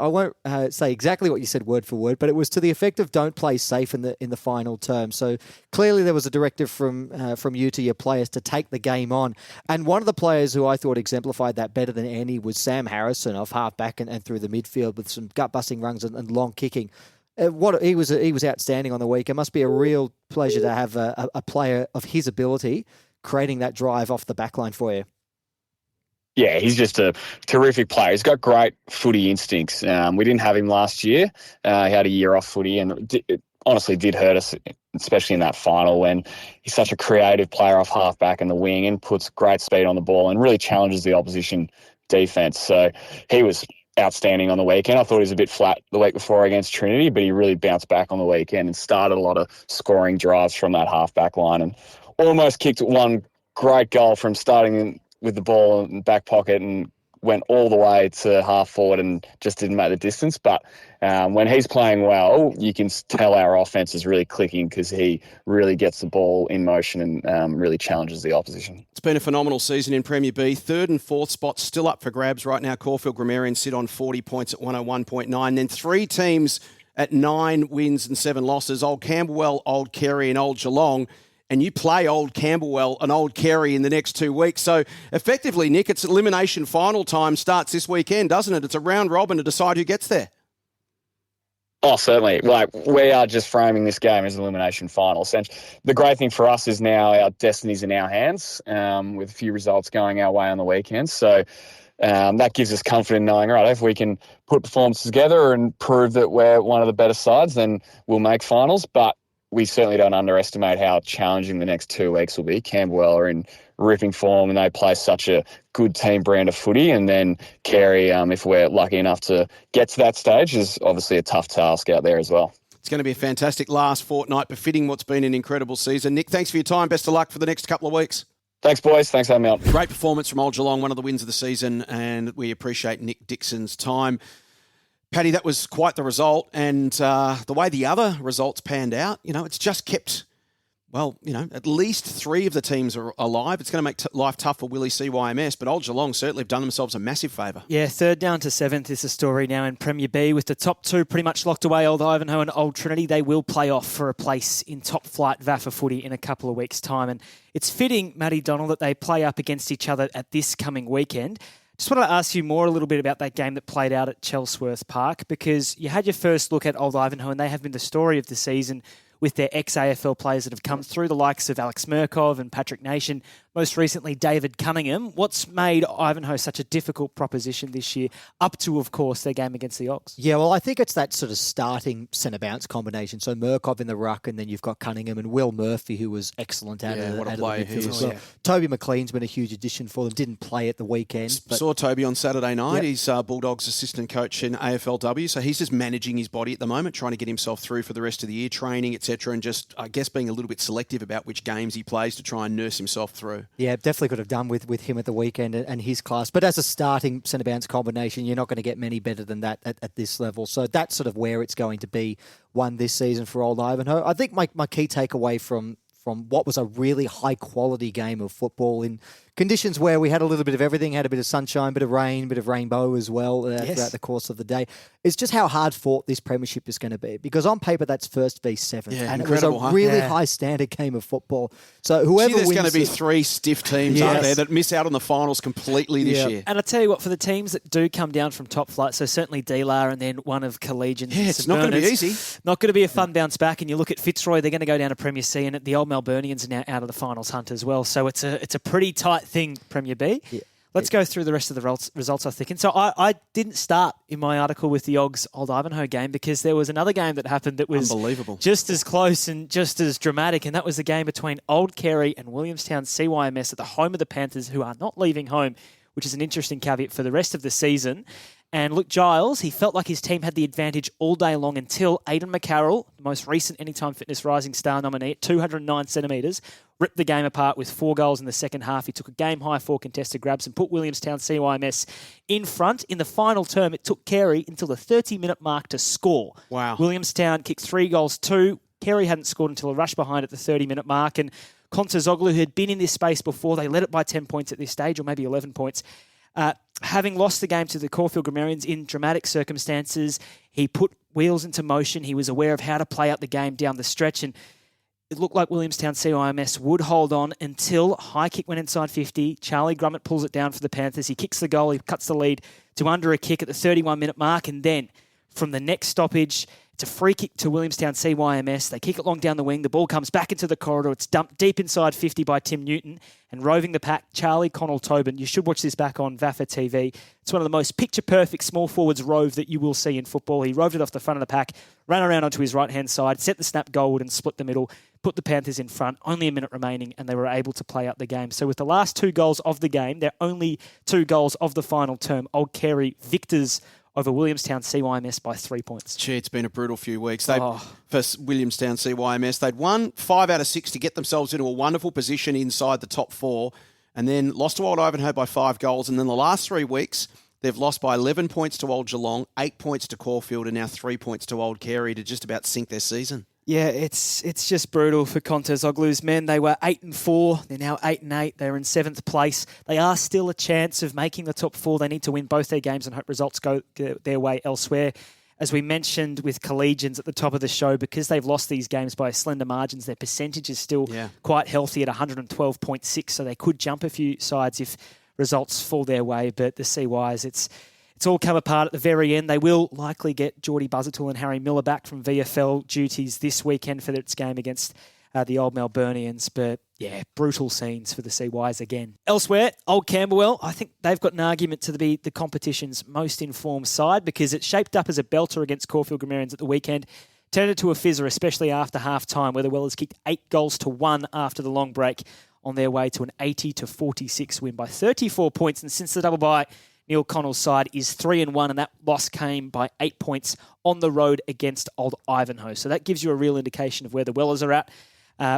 won't say exactly what you said word for word, but it was to the effect of don't play safe in the final term. So clearly there was a directive from you to your players to take the game on, and one of the players who I thought exemplified that better than any was Sam Harrison off half back and through the midfield with some gut busting runs and long kicking. He was outstanding on the week. It must be a real pleasure to have a player of his ability creating that drive off the backline for you. Yeah, he's just a terrific player. He's got great footy instincts. We didn't have him last year. He had a year off footy, and it honestly did hurt us especially in that final when he's such a creative player off halfback and the wing and puts great speed on the ball and really challenges the opposition defence. So he was outstanding on the weekend. I thought he was a bit flat the week before against Trinity, but he really bounced back on the weekend and started a lot of scoring drives from that halfback line and almost kicked one great goal from starting with the ball in the back pocket and went all the way to half forward and just didn't make the distance. But when he's playing well, you can tell our offense is really clicking because he really gets the ball in motion and really challenges the opposition. It's been a phenomenal season in Premier B. Third and fourth spots still up for grabs right now. Caulfield Grammarians sit on 40 points at 101.9. Then three teams at 9 wins and 7 losses. Old Camberwell, Old Kerry and Old Geelong. And you play Old Camberwell and Old Kerry in the next 2 weeks. So effectively, Nick, it's elimination final time starts this weekend, doesn't it? It's a round robin to decide who gets there. Oh, certainly. Like, we are just framing this game as an elimination final. Essentially, the great thing for us is now our destiny's in our hands, with a few results going our way on the weekend. So that gives us comfort in knowing, right, if we can put performances together and prove that we're one of the better sides, then we'll make finals. But we certainly don't underestimate how challenging the next 2 weeks will be. Camberwell are in ripping form and they play such a good team brand of footy. And then Carey, if we're lucky enough to get to that stage, is obviously a tough task out there as well. It's going to be a fantastic last fortnight, befitting what's been an incredible season. Nick, thanks for your time. Best of luck for the next couple of weeks. Thanks, boys. Thanks for having me on. Great performance from Old Geelong, one of the wins of the season, and we appreciate Nick Dixon's time. Paddy, that was quite the result, and the way the other results panned out, it's just kept, at least 3 of the teams are alive. It's going to make life tough for Willie CYMS, but Old Geelong certainly have done themselves a massive favour. Yeah, 3rd down to 7th is the story now in Premier B, with the top 2 pretty much locked away, Old Ivanhoe and Old Trinity. They will play off for a place in top flight VAFA footy in a couple of weeks' time, and it's fitting, Matty Donald, that they play up against each other at this coming weekend. Just wanted to ask you more a little bit about that game that played out at Chelsworth Park, because you had your first look at Old Ivanhoe and they have been the story of the season with their ex-AFL players that have come through, the likes of Alex Murkov and Patrick Nation, most recently David Cunningham. What's made Ivanhoe such a difficult proposition this year, up to, of course, their game against the Ox? Yeah, well, I think it's that sort of starting centre-bounce combination. So Murkov in the ruck, and then you've got Cunningham and Will Murphy, who was excellent out of the midfield as well. Toby McLean's been a huge addition for them. Didn't play at the weekend. But saw Toby on Saturday night. Yep. He's Bulldogs assistant coach in AFLW, so he's just managing his body at the moment, trying to get himself through for the rest of the year, training, etc., and just, I guess, being a little bit selective about which games he plays to try and nurse himself through. Yeah, definitely could have done with him at the weekend and his class. But as a starting centre-bounce combination, you're not going to get many better than that at this level. So that's sort of where it's going to be one this season for Old Ivanhoe. I think my key takeaway from what was a really high-quality game of football in conditions where we had a little bit of everything, had a bit of sunshine, a bit of rain, a bit of rainbow as well throughout the course of the day. It's just how hard fought this premiership is going to be, because on paper that's 1st v 7th, and it was a really high standard game of football. So whoever wins, there's going to be 3 stiff teams out there that miss out on the finals completely this year. And I tell you what, for the teams that do come down from top flight, so certainly D-Lar and then one of Collegians, it's not going to be easy. Not going to be a fun bounce back. And you look at Fitzroy, they're going to go down to Premier C, and the old Melburnians are now out of the finals hunt as well. So it's a pretty tight thing, Premier B. Yeah. Let's go through the rest of the results, I think. And so I didn't start in my article with the Ogs Old Ivanhoe game, because there was another game that happened that was unbelievable, just as close and just as dramatic, and that was the game between Old Kerry and Williamstown CYMS at the home of the Panthers, who are not leaving home, which is an interesting caveat for the rest of the season. And Luke Giles, he felt like his team had the advantage all day long until Aidan McCarroll, the most recent Anytime Fitness Rising Star nominee at 209 centimetres, ripped the game apart with 4 goals in the second half. He took a game-high 4 contested grabs and put Williamstown CYMS in front. In the final term, it took Carey until the 30-minute mark to score. Wow. Williamstown kicked 3 goals, 2. Carey hadn't scored until a rush behind at the 30-minute mark. And Contazoglu, who had been in this space before, they led it by 10 points at this stage, or maybe 11 points. Having lost the game to the Caulfield Grammarians in dramatic circumstances, he put wheels into motion. He was aware of how to play out the game down the stretch, and it looked like Williamstown CIMS would hold on until high kick went inside 50. Charlie Grummett pulls it down for the Panthers. He kicks the goal. He cuts the lead to under a kick at the 31-minute mark, and then from the next stoppage, It's a free kick to Williamstown CYMS. They kick it long down the wing. The ball comes back into the corridor. It's dumped deep inside 50 by Tim Newton. And roving the pack, Charlie Connell-Tobin. You should watch this back on VAFA TV. It's one of the most picture-perfect small forwards rove that you will see in football. He roved it off the front of the pack, ran around onto his right-hand side, set the snap goalward and split the middle, put the Panthers in front. Only a minute remaining, and they were able to play out the game. So with the last 2 goals of the game, they're only 2 goals of the final term. Old Carey victors over Williamstown CYMS by 3 points. Gee, it's been a brutal few weeks. For Williamstown CYMS, they'd won 5 out of 6 to get themselves into a wonderful position inside the top 4, and then lost to Old Ivanhoe by 5 goals. And then the last 3 weeks, they've lost by 11 points to Old Geelong, 8 points to Caulfield, and now 3 points to Old Carey to just about sink their season. Yeah, it's just brutal for Contezoglu's men. They were 8-4. They're now 8-8. They're in 7th place. They are still a chance of making the top 4. They need to win both their games and hope results go their way elsewhere. As we mentioned with Collegians at the top of the show, because they've lost these games by slender margins, their percentage is still quite healthy at 112.6, so they could jump a few sides if results fall their way. But the CYs, it's all come apart at the very end. They will likely get Geordie Buzzertool and Harry Miller back from VFL duties this weekend for its game against the Old Melburnians. But, yeah, brutal scenes for the CYs again. Elsewhere, Old Camberwell, I think they've got an argument to be the competition's most informed side because it shaped up as a belter against Caulfield Grammarians at the weekend. Turned it to a fizzer, especially after half-time, where the Wellers kicked 8-1 after the long break on their way to an 80-46 win by 34 points. And since the double bye, Neil Connell's side is 3-1, and that loss came by 8 points on the road against Old Ivanhoe. So that gives you a real indication of where the Wellers are at.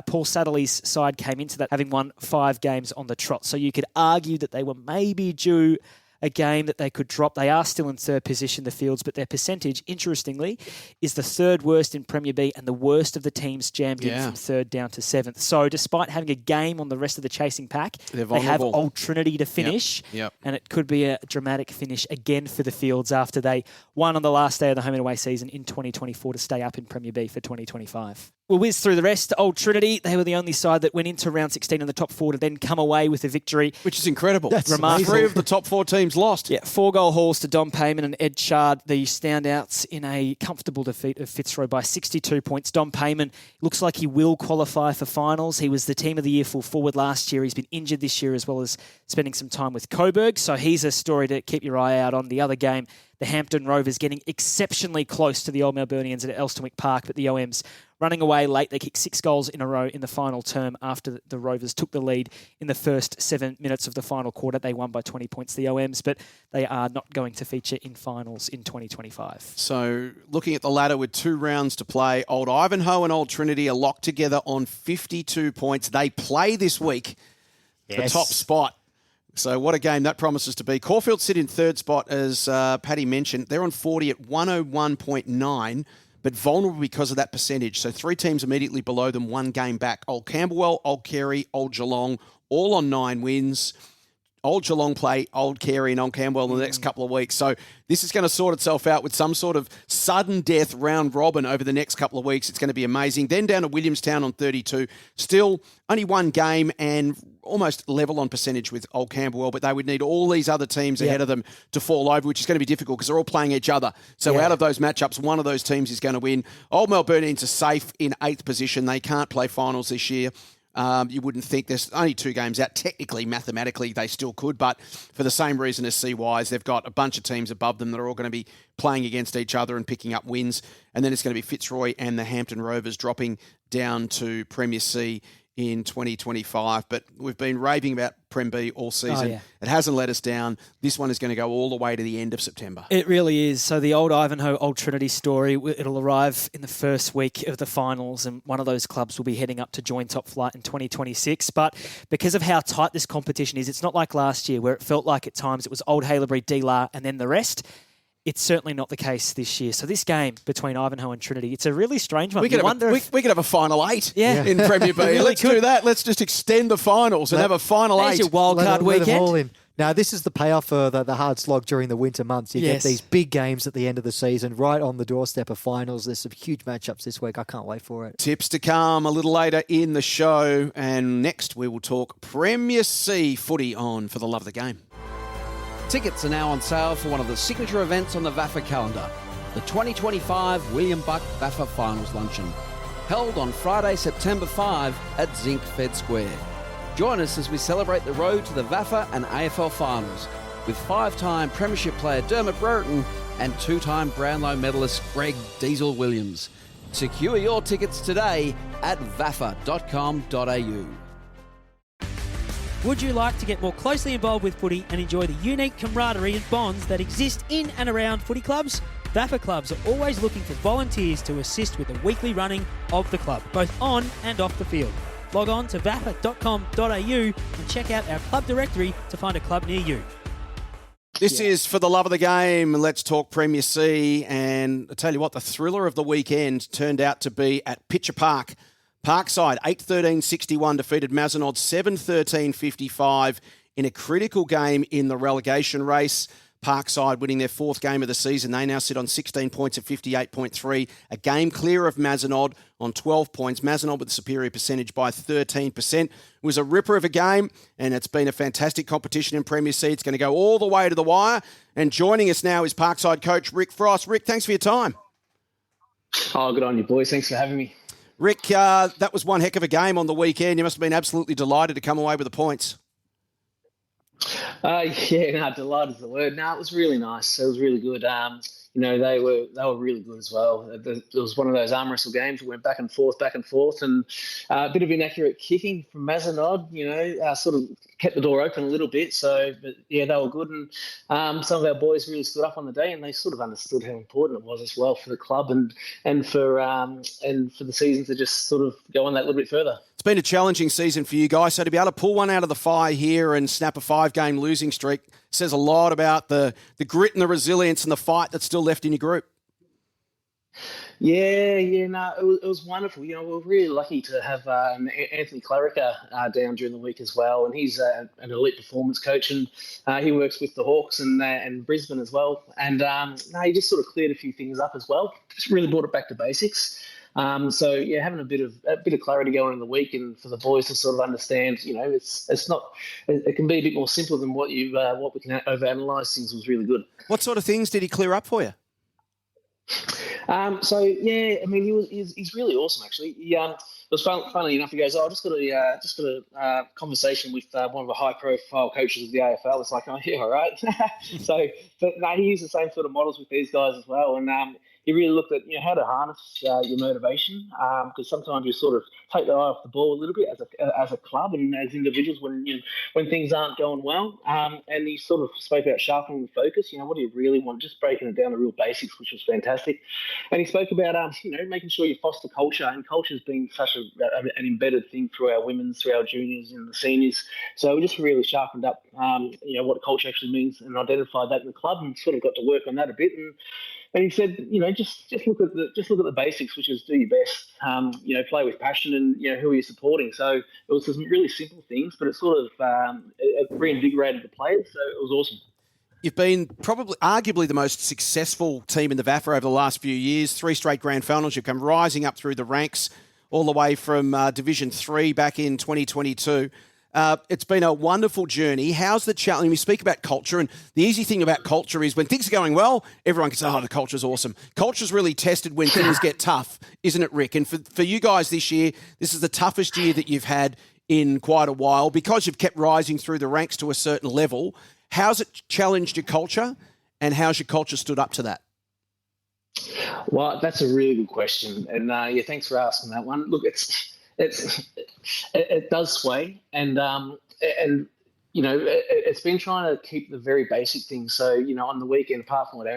Paul Satterley's side came into that having won 5 games on the trot. So you could argue that they were maybe due a game that they could drop. They are still in 3rd position, the Fields, but their percentage, interestingly, is the 3rd worst in Premier B and the worst of the teams jammed in from 3rd down to 7th. So despite having a game on the rest of the chasing pack, they have Old Trinity to finish, and it could be a dramatic finish again for the Fields after they won on the last day of the home and away season in 2024 to stay up in Premier B for 2025. We'll whiz through the rest. Old Trinity, they were the only side that went into round 16 in the top 4 to then come away with a victory. Which is incredible. That's remarkable. 3 of the top 4 teams lost. Yeah, 4-goal hauls to Dom Payman and Ed Chard, the standouts in a comfortable defeat of Fitzroy by 62 points. Dom Payman looks like he will qualify for finals. He was the Team of the Year full forward last year. He's been injured this year as well as spending some time with Coburg. So he's a story to keep your eye out on. The other game, the Hampton Rovers getting exceptionally close to the Old Melburnians at Elstonwick Park, but the OMs running away late. They kicked 6 goals in a row in the final term after the Rovers took the lead in the first 7 minutes of the final quarter. They won by 20 points, the OMs, but they are not going to feature in finals in 2025. So looking at the ladder with 2 rounds to play, Old Ivanhoe and Old Trinity are locked together on 52 points. They play this week for top spot. So what a game that promises to be. Caulfield sit in 3rd spot, as Paddy mentioned. They're on 40 at 101.9, but vulnerable because of that percentage. So 3 teams immediately below them, 1 game back. Old Camberwell, Old Carey, Old Geelong, all on 9 wins. Old Geelong play Old Carey and Old Camberwell in the next couple of weeks. So this is going to sort itself out with some sort of sudden death round robin over the next couple of weeks. It's going to be amazing. Then down to Williamstown on 32. Still only 1 game and almost level on percentage with Old Camberwell, but they would need all these other teams ahead of them to fall over, which is going to be difficult because they're all playing each other. So out of those matchups, one of those teams is going to win. Old Melburnians are safe in 8th position. They can't play finals this year. You wouldn't think there's only 2 games out. Technically, mathematically, they still could, but for the same reason as CYs, they've got a bunch of teams above them that are all going to be playing against each other and picking up wins. And then it's going to be Fitzroy and the Hampton Rovers dropping down to Premier C in 2025. But we've been raving about Prem B all season. It hasn't let us down. This one is going to go all the way to the end of September. It really is. So the Old Ivanhoe, Old Trinity story, it'll arrive in the first week of the finals, and one of those clubs will be heading up to join top flight in 2026. But because of how tight this competition is, it's not like last year where it felt like at times it was Old Haileybury, D-La, and then the rest. It's certainly not the case this year. So this game between Ivanhoe and Trinity, it's a really strange one. We could have a final 8 in Premier B. Really Let's do that. Let's just extend the finals and have a final 8. There's your wildcard weekend. Now, this is the payoff for the hard slog during the winter months. You get these big games at the end of the season, right on the doorstep of finals. There's some huge matchups this week. I can't wait for it. Tips to come a little later in the show. And next, we will talk Premier C footy on For the Love of the Game. Tickets are now on sale for one of the signature events on the VAFA calendar, the 2025 William Buck VAFA Finals Luncheon, held on Friday, September 5 at Zinc Fed Square. Join us as we celebrate the road to the VAFA and AFL Finals with 5-time Premiership player Dermot Brereton and 2-time Brownlow medalist Greg Diesel Williams. Secure your tickets today at vafa.com.au. Would you like to get more closely involved with footy and enjoy the unique camaraderie and bonds that exist in and around footy clubs? VAFA clubs are always looking for volunteers to assist with the weekly running of the club, both on and off the field. Log on to vafa.com.au and check out our club directory to find a club near you. This is For the Love of the Game. Let's talk Premier C. And I tell you what, the thriller of the weekend turned out to be at Pitcher Park. Parkside, 8-13-61, defeated Mazenod 7-13-55 in a critical game in the relegation race. Parkside winning their 4th game of the season. They now sit on 16 points at 58.3, a game clear of Mazenod on 12 points. Mazenod with a superior percentage by 13%. It was a ripper of a game, and it's been a fantastic competition in Premier C. It's going to go all the way to the wire. And joining us now is Parkside coach Rick Frost. Rick, thanks for your time. Oh, good on you, boys. Thanks for having me. Rick, that was one heck of a game on the weekend. You must have been absolutely delighted to come away with the points. Delighted is the word. No, it was really nice. It was really good. They were really good as well. It was one of those arm wrestle games. We went back and forth, and a bit of inaccurate kicking from Mazenod. Sort of kept the door open a little bit. So, but yeah, they were good, and some of our boys really stood up on the day, and they sort of understood how important it was as well for the club and for the season to just sort of go on that little bit further. It's been a challenging season for you guys, so to be able to pull one out of the fire here and snap a 5-game losing streak says a lot about the grit and the resilience and the fight that's still left in your group. It was wonderful. We were really lucky to have Anthony Clarica down during the week as well, and he's an elite performance coach, and he works with the Hawks and Brisbane as well. And he just sort of cleared a few things up as well. Just really brought it back to basics. Having a bit of clarity going in the week, and for the boys to sort of understand, it's not. It can be a bit more simple than what we can overanalyze things was really good. What sort of things did he clear up for you? He's really awesome actually. It was funnily enough. He goes, "Oh, I just got a conversation with one of the high-profile coaches of the AFL." It's like, "Oh, yeah, all right." He used the same sort of models with these guys as well, and he really looked at how to harness your motivation, because sometimes you sort of take the eye off the ball a little bit as a club and as individuals when things aren't going well. And he sort of spoke about sharpening the focus. What do you really want? Just breaking it down to real basics, which was fantastic. And he spoke about making sure you foster culture, and culture's been such an embedded thing through our women's, through our juniors and the seniors. So we just really sharpened up what culture actually means and identified that in the club, and sort of got to work on that a bit. And he said, just look at the basics, which is do your best, play with passion, and who are you supporting. So it was some really simple things, but it sort of it reinvigorated the players. So it was awesome. You've been arguably the most successful team in the VAFA over the last few years. 3 straight grand finals. You've come rising up through the ranks, all the way from Division 3 back in 2022. It's been a wonderful journey. How's the challenge? We speak about culture, and the easy thing about culture is when things are going well, everyone can say, "Oh, the culture's awesome." Culture's really tested when things get tough, isn't it, Rick? And for you guys this year, this is the toughest year that you've had in quite a while because you've kept rising through the ranks to a certain level. How's it challenged your culture, and how's your culture stood up to that? Well, that's a really good question, and thanks for asking that one. Look, it does sway, and it's been trying to keep the very basic things. So on the weekend, apart from what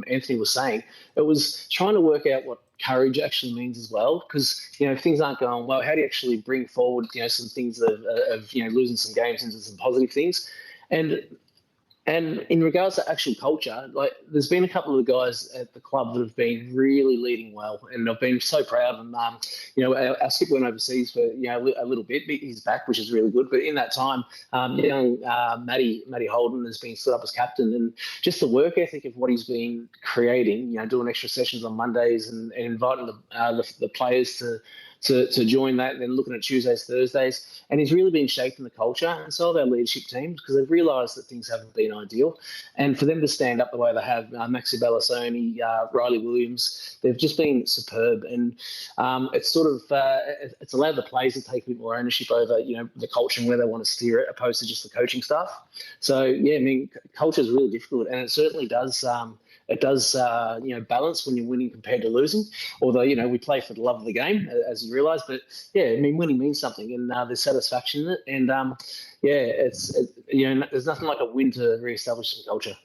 Anthony was saying, it was trying to work out what courage actually means as well. Because if things aren't going well, how do you actually bring forward some things of losing some games into some positive things, And in regards to actual culture, there's been a couple of the guys at the club that have been really leading well, and I've been so proud of them. Our skipper went overseas for a little bit. He's back, which is really good. But in that time, young Matty Holden has been stood up as captain, and just the work ethic of what he's been creating. Doing extra sessions on Mondays and inviting the players to join that, and then looking at Tuesdays, Thursdays. And he's really been shaping the culture, and so have our leadership teams, because they've realised that things haven't been ideal. And for them to stand up the way they have, Maxi Bellasoni, Riley Williams, they've just been superb. And it's sort of it's allowed the players to take a bit more ownership over, the culture and where they want to steer it, opposed to just the coaching staff. So yeah, I mean, culture is really difficult, and it certainly does. It does, balance when you're winning compared to losing. Although, we play for the love of the game, as you realise. But yeah, I mean, winning means something, and there's satisfaction in it. And there's nothing like a win to re-establish some culture.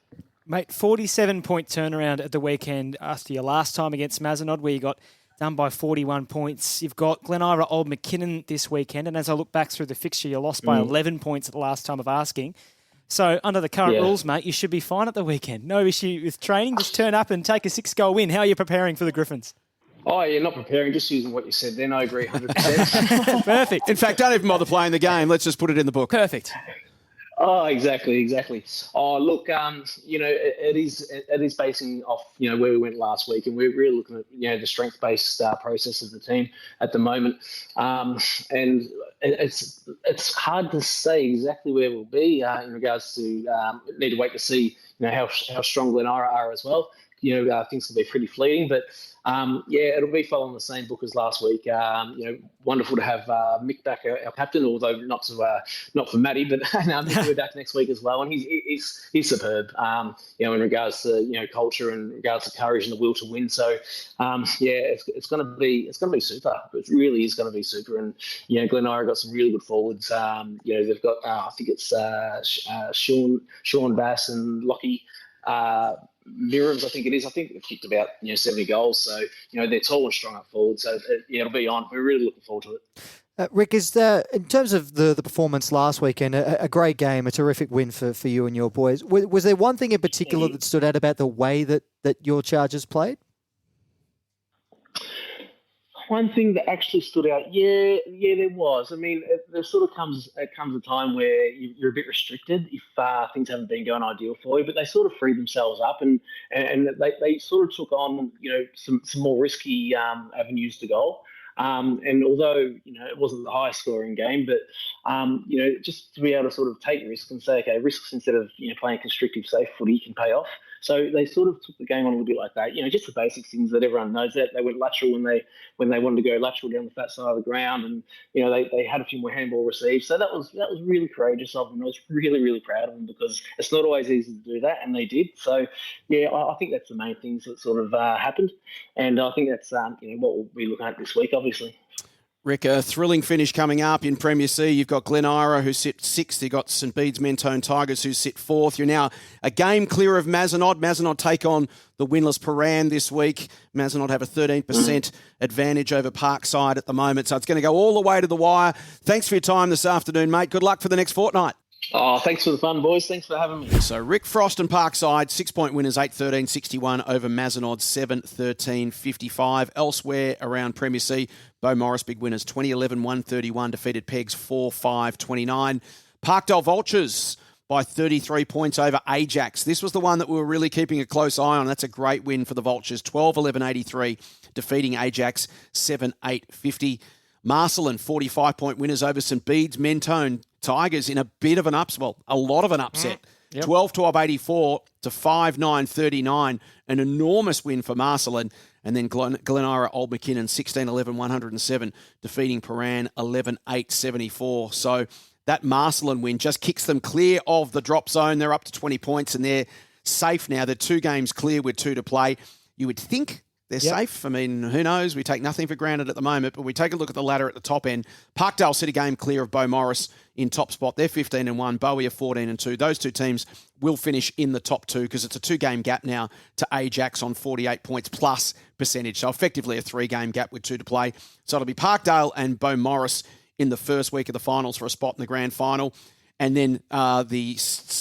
Mate, 47-point turnaround at the weekend after your last time against Mazenod, where you got done by 41 points. You've got Glen Ira Old McKinnon this weekend, and as I look back through the fixture, you lost by 11 points at the last time of asking. So under the current rules, mate, you should be fine at the weekend. No issue with training. Just turn up and take a 6-goal win. How are you preparing for the Griffins? Oh, yeah, not preparing, just using what you said then. I agree 100%. Perfect. In fact, don't even bother playing the game. Let's just put it in the book. Perfect. Oh, exactly. Oh, look, it is basing off, where we went last week, and we're really looking at, the strength-based process of the team at the moment. And it's hard to say exactly where we'll be in regards to need to wait to see, how strong Glen Ira are as well. Things will be pretty fleeting, but it'll be following the same book as last week. Wonderful to have Mick back, our captain, although not for Matty, but Mick will be back next week as well, and he's superb. In regards to culture and in regards to courage and the will to win. So it's going to be super. It really is going to be super. And Glen Ira got some really good forwards. They've got I think it's Sean Bass and Lockie. Mirrors, I think it is. I think they've kicked about 70 goals. So they're tall and strong up forward. So it'll be on. We're really looking forward to it. Rick, is in terms of the performance last weekend, a great game, a terrific win for you and your boys. Was there one thing in particular that stood out about the way that your Chargers played? One thing that actually stood out, there was. I mean, there sort of comes a time where you're a bit restricted if things haven't been going ideal for you. But they sort of freed themselves up, and they sort of took on some more risky avenues to goal. And although it wasn't the highest scoring game, but just to be able to sort of take risks and say, okay, risks instead of playing constrictive safe footy can pay off. So they sort of took the game on a little bit like that. Just the basic things that everyone knows. That they went lateral when they wanted to go lateral down the fat side of the ground, and they had a few more handball receives. So that was really courageous of them. I was really, really proud of them, because it's not always easy to do that, and they did. So I think that's the main things that sort of happened, and I think that's what we'll be looking at this week, obviously. Rick, a thrilling finish coming up in Premier C. You've got Glen Ira, who sit 6th. You've got St Bede's Mentone Tigers, who sit 4th. You're now a game clear of Mazenod. Mazenod take on the winless Paran this week. Mazenod have a 13% advantage over Parkside at the moment, so it's going to go all the way to the wire. Thanks for your time this afternoon, mate. Good luck for the next fortnight. Oh, thanks for the fun, boys. Thanks for having me. So Rick Frost and Parkside, 6-point winners, 8-13-61 over Mazenod, 7-13-55. Elsewhere around Premier C, Beau Morris, big winners, 20-11-131, defeated Pegs 4-5-29. Parkdale Vultures by 33 points over Ajax. This was the one that we were really keeping a close eye on. That's a great win for the Vultures, 12-11-83, defeating Ajax 7-8-50. Marcelin, 45-point winners over St Bede's Mentone Tigers in a bit of an upset, a lot of an upset. 12-12-84 to 5-9-39. An enormous win for Marcelin. And then Glen Ira Old McKinnon, 16-11-107, defeating Paran 11-8-74. So that Marcelin win just kicks them clear of the drop zone. They're up to 20 points and they're safe now. They're 2 games clear with 2 to play. You would think they're safe. I mean, who knows? We take nothing for granted at the moment, but we take a look at the ladder at the top end. Parkdale sit a game clear of Beau Morris in top spot. They're 15-1. Bowie are 14-2. Those 2 teams will finish in the top 2 because it's a 2-game gap now to Ajax on 48 points plus percentage. So effectively a 3-game gap with 2 to play. So it'll be Parkdale and Beau Morris in the first week of the finals for a spot in the grand final. And then the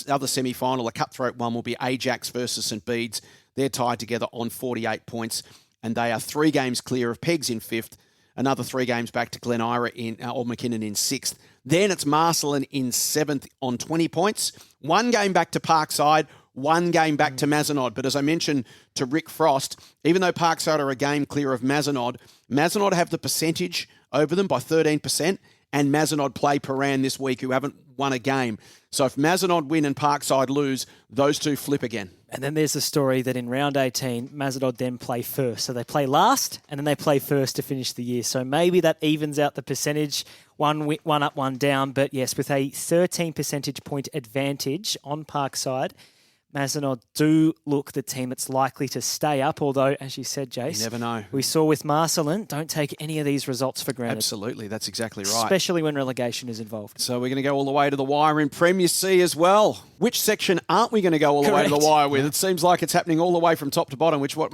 other semi-final, a cutthroat one, will be Ajax versus St Bede's. They're tied together on 48 points, and they are 3 games clear of Pegs in 5th, another 3 games back to Glen Ira in Old McKinnon in 6th. Then it's Marcelin in 7th on 20 points, 1 game back to Parkside, one game back to Mazenod. But as I mentioned to Rick Frost, even though Parkside are a game clear of Mazenod have the percentage over them by 13%, and Mazenod play Paran this week, who haven't won a game. So if Mazenod win and Parkside lose, those two flip again. And then there's the story that in round 18, Mazenod then play first. So they play last, and then they play first to finish the year. So maybe that evens out the percentage, one up, one down. But yes, with a 13 percentage point advantage on Parkside, Mazenod do look the team that's likely to stay up, although, as you said, Jace, You never know. we saw with Marcelin, don't take any of these results for granted. Absolutely, that's exactly right. Especially when relegation is involved. So we're going to go all the way to the wire in Premier C as well. Which section aren't we going to go all the way to the wire with? It seems like it's happening all the way from top to bottom, which what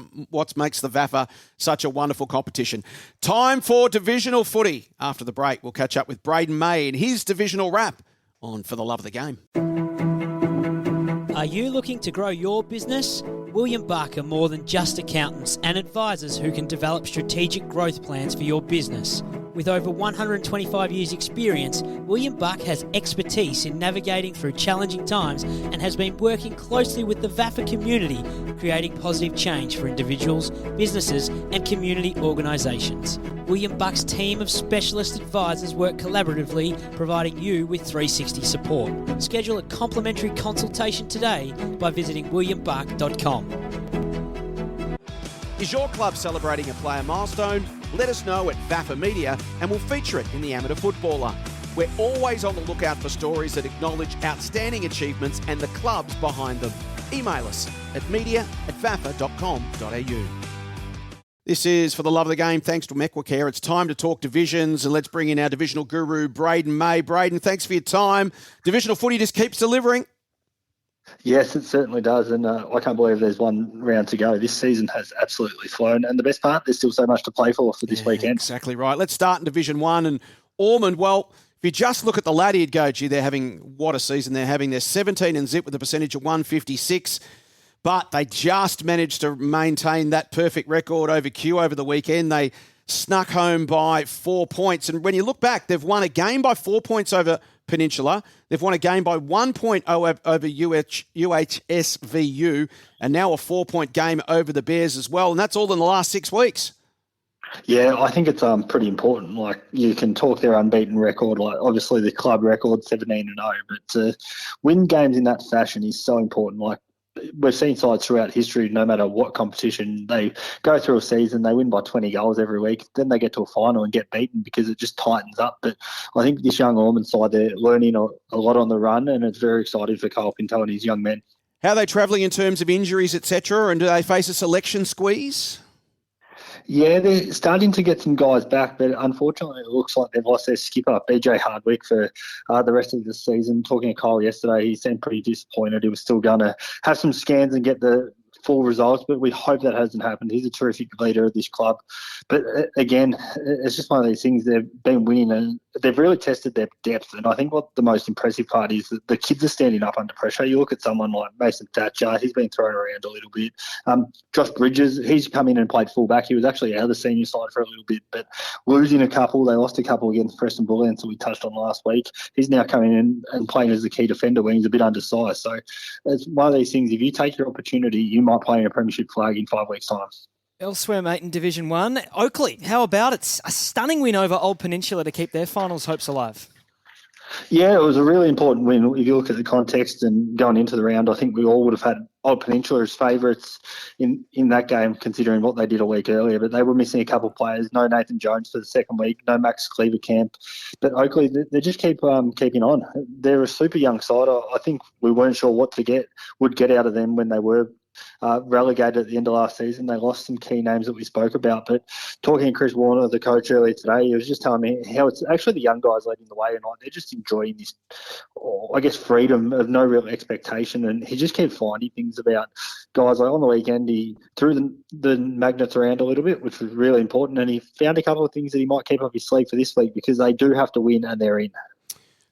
makes the VAFA such a wonderful competition. Time for divisional footy. After the break, we'll catch up with BRAYDEN May and his divisional wrap on For the Love of the Game. Are you looking to grow your business? William Buck are more than just accountants and advisors who can develop strategic growth plans for your business. With over 125 years' experience, William Buck has expertise in navigating through challenging times and has been working closely with the VAFA community, creating positive change for individuals, businesses and community organisations. William Buck's team of specialist advisors work collaboratively, providing you with 360 support. Schedule a complimentary consultation today by visiting williambuck.com. Is your club celebrating a player milestone? Let us know at VAFA Media and we'll feature it in the Amateur Footballer. We're always on the lookout for stories that acknowledge outstanding achievements and the clubs behind them. Email us at media@vafa.com.au. This is For the Love of the Game, thanks to Mequicare. It's time to talk divisions, and let's bring in our divisional guru, BRAYDEN May. BRAYDEN, thanks for your time. Divisional footy just keeps delivering. Yes, it certainly does, and I can't believe there's one round to go. This season has absolutely flown, and the best part, there's still so much to play for this weekend. Exactly right. Let's start in Division 1, and Ormond, well, if you just look at the ladder, you'd go, gee, they're having, what a season they're having. They're 17 and zip with a percentage of 156, but they just managed to maintain that perfect record over Q over the weekend. They snuck home by 4 points, and when you look back, they've won a game by 4 points over Peninsula. They've won a game by 1 point over UHSVU, and now a 4 point game over the Bears as well. And that's all in the last 6 weeks. Yeah, I think it's pretty important. Like, you can talk their unbeaten record, like obviously the club record 17-0, but to win games in that fashion is so important. Like, we've seen sides throughout history, no matter what competition, they go through a season, they win by 20 goals every week, then they get to a final and get beaten because it just tightens up. But I think this young Ormond side, they're learning a lot on the run, and it's very exciting for Carl Pinto and his young men. How are they travelling in terms of injuries, etc., and do they face a selection squeeze? Yeah, they're starting to get some guys back, but unfortunately it looks like they've lost their skipper, BJ Hardwick, for the rest of the season. Talking to Kyle yesterday, he seemed pretty disappointed. He was still going to have some scans and get the full results, but we hope that hasn't happened. He's a terrific leader of this club. But again, it's just one of these things. They've been winning and they've really tested their depth. And I think what the most impressive part is that the kids are standing up under pressure. You look at someone like Mason Thatcher, he's been thrown around a little bit. Josh Bridges, he's come in and played fullback. He was actually out of the senior side for a little bit, but losing a couple, they lost a couple against Preston Bullens that we touched on last week. He's now coming in and playing as a key defender when he's a bit undersized. So it's one of these things, if you take your opportunity, you might play in a premiership flag in 5 weeks' time. Elsewhere, mate, in Division 1, Oakley, how about it? A stunning win over Old Peninsula to keep their finals hopes alive. Yeah, it was a really important win. If you look at the context and going into the round, I think we all would have had Old Peninsula as favourites in that game, considering what they did a week earlier. But they were missing a couple of players. No Nathan Jones for the second week, no Max Cleaver-Camp. But Oakley, they just keeping on. They're a super young side. I think we weren't sure what would get out of them when they were relegated at the end of last season. They lost some key names that we spoke about, but talking to Chris Warner, the coach, earlier today, he was just telling me how it's actually the young guys leading the way, and they're just enjoying this, I guess, freedom of no real expectation. And he just kept finding things about guys. Like on the weekend, he threw the magnets around a little bit, which was really important, and he found a couple of things that he might keep up his sleeve for this week, because they do have to win and they're in,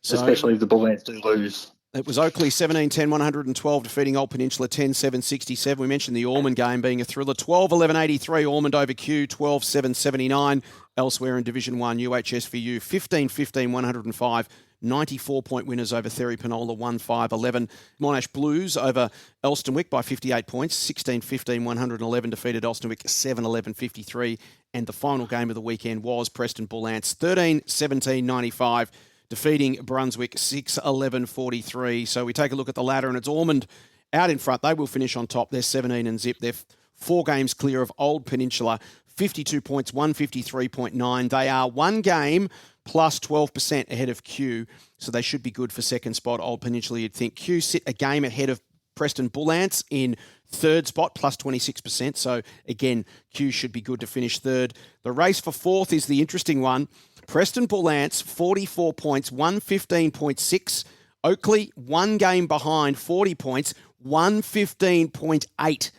especially if the Bullens do lose. It was Oakley 17-10, 112, defeating Old Peninsula 10-7, 67. We mentioned the Ormond game being a thriller. 12-11, 83, Ormond over Q, 12-7, 79. Elsewhere in Division 1, UHSVU 15-15, 105, 94-point winners over Therry Penola, 1-5-11. Monash Blues over Elstonwick by 58 points, 16-15, 111, defeated Elstonwick 7-11-53. And the final game of the weekend was Preston Bull Ants, 13-17, 95, defeating Brunswick 6-11-43. So we take a look at the ladder, and it's Ormond out in front. They will finish on top. They're 17 and zip. They're 4 games clear of Old Peninsula, 52 points, 153.9. They are 1 game plus 12% ahead of Q, so they should be good for second spot. Old Peninsula, you'd think. Q sit a game ahead of Preston Bull Ants in third spot, plus 26%. So, again, Q should be good to finish third. The race for fourth is the interesting one. Preston Bull Ants, 44 points, 115.6. Oakley, 1 game behind, 40 points, 115.8.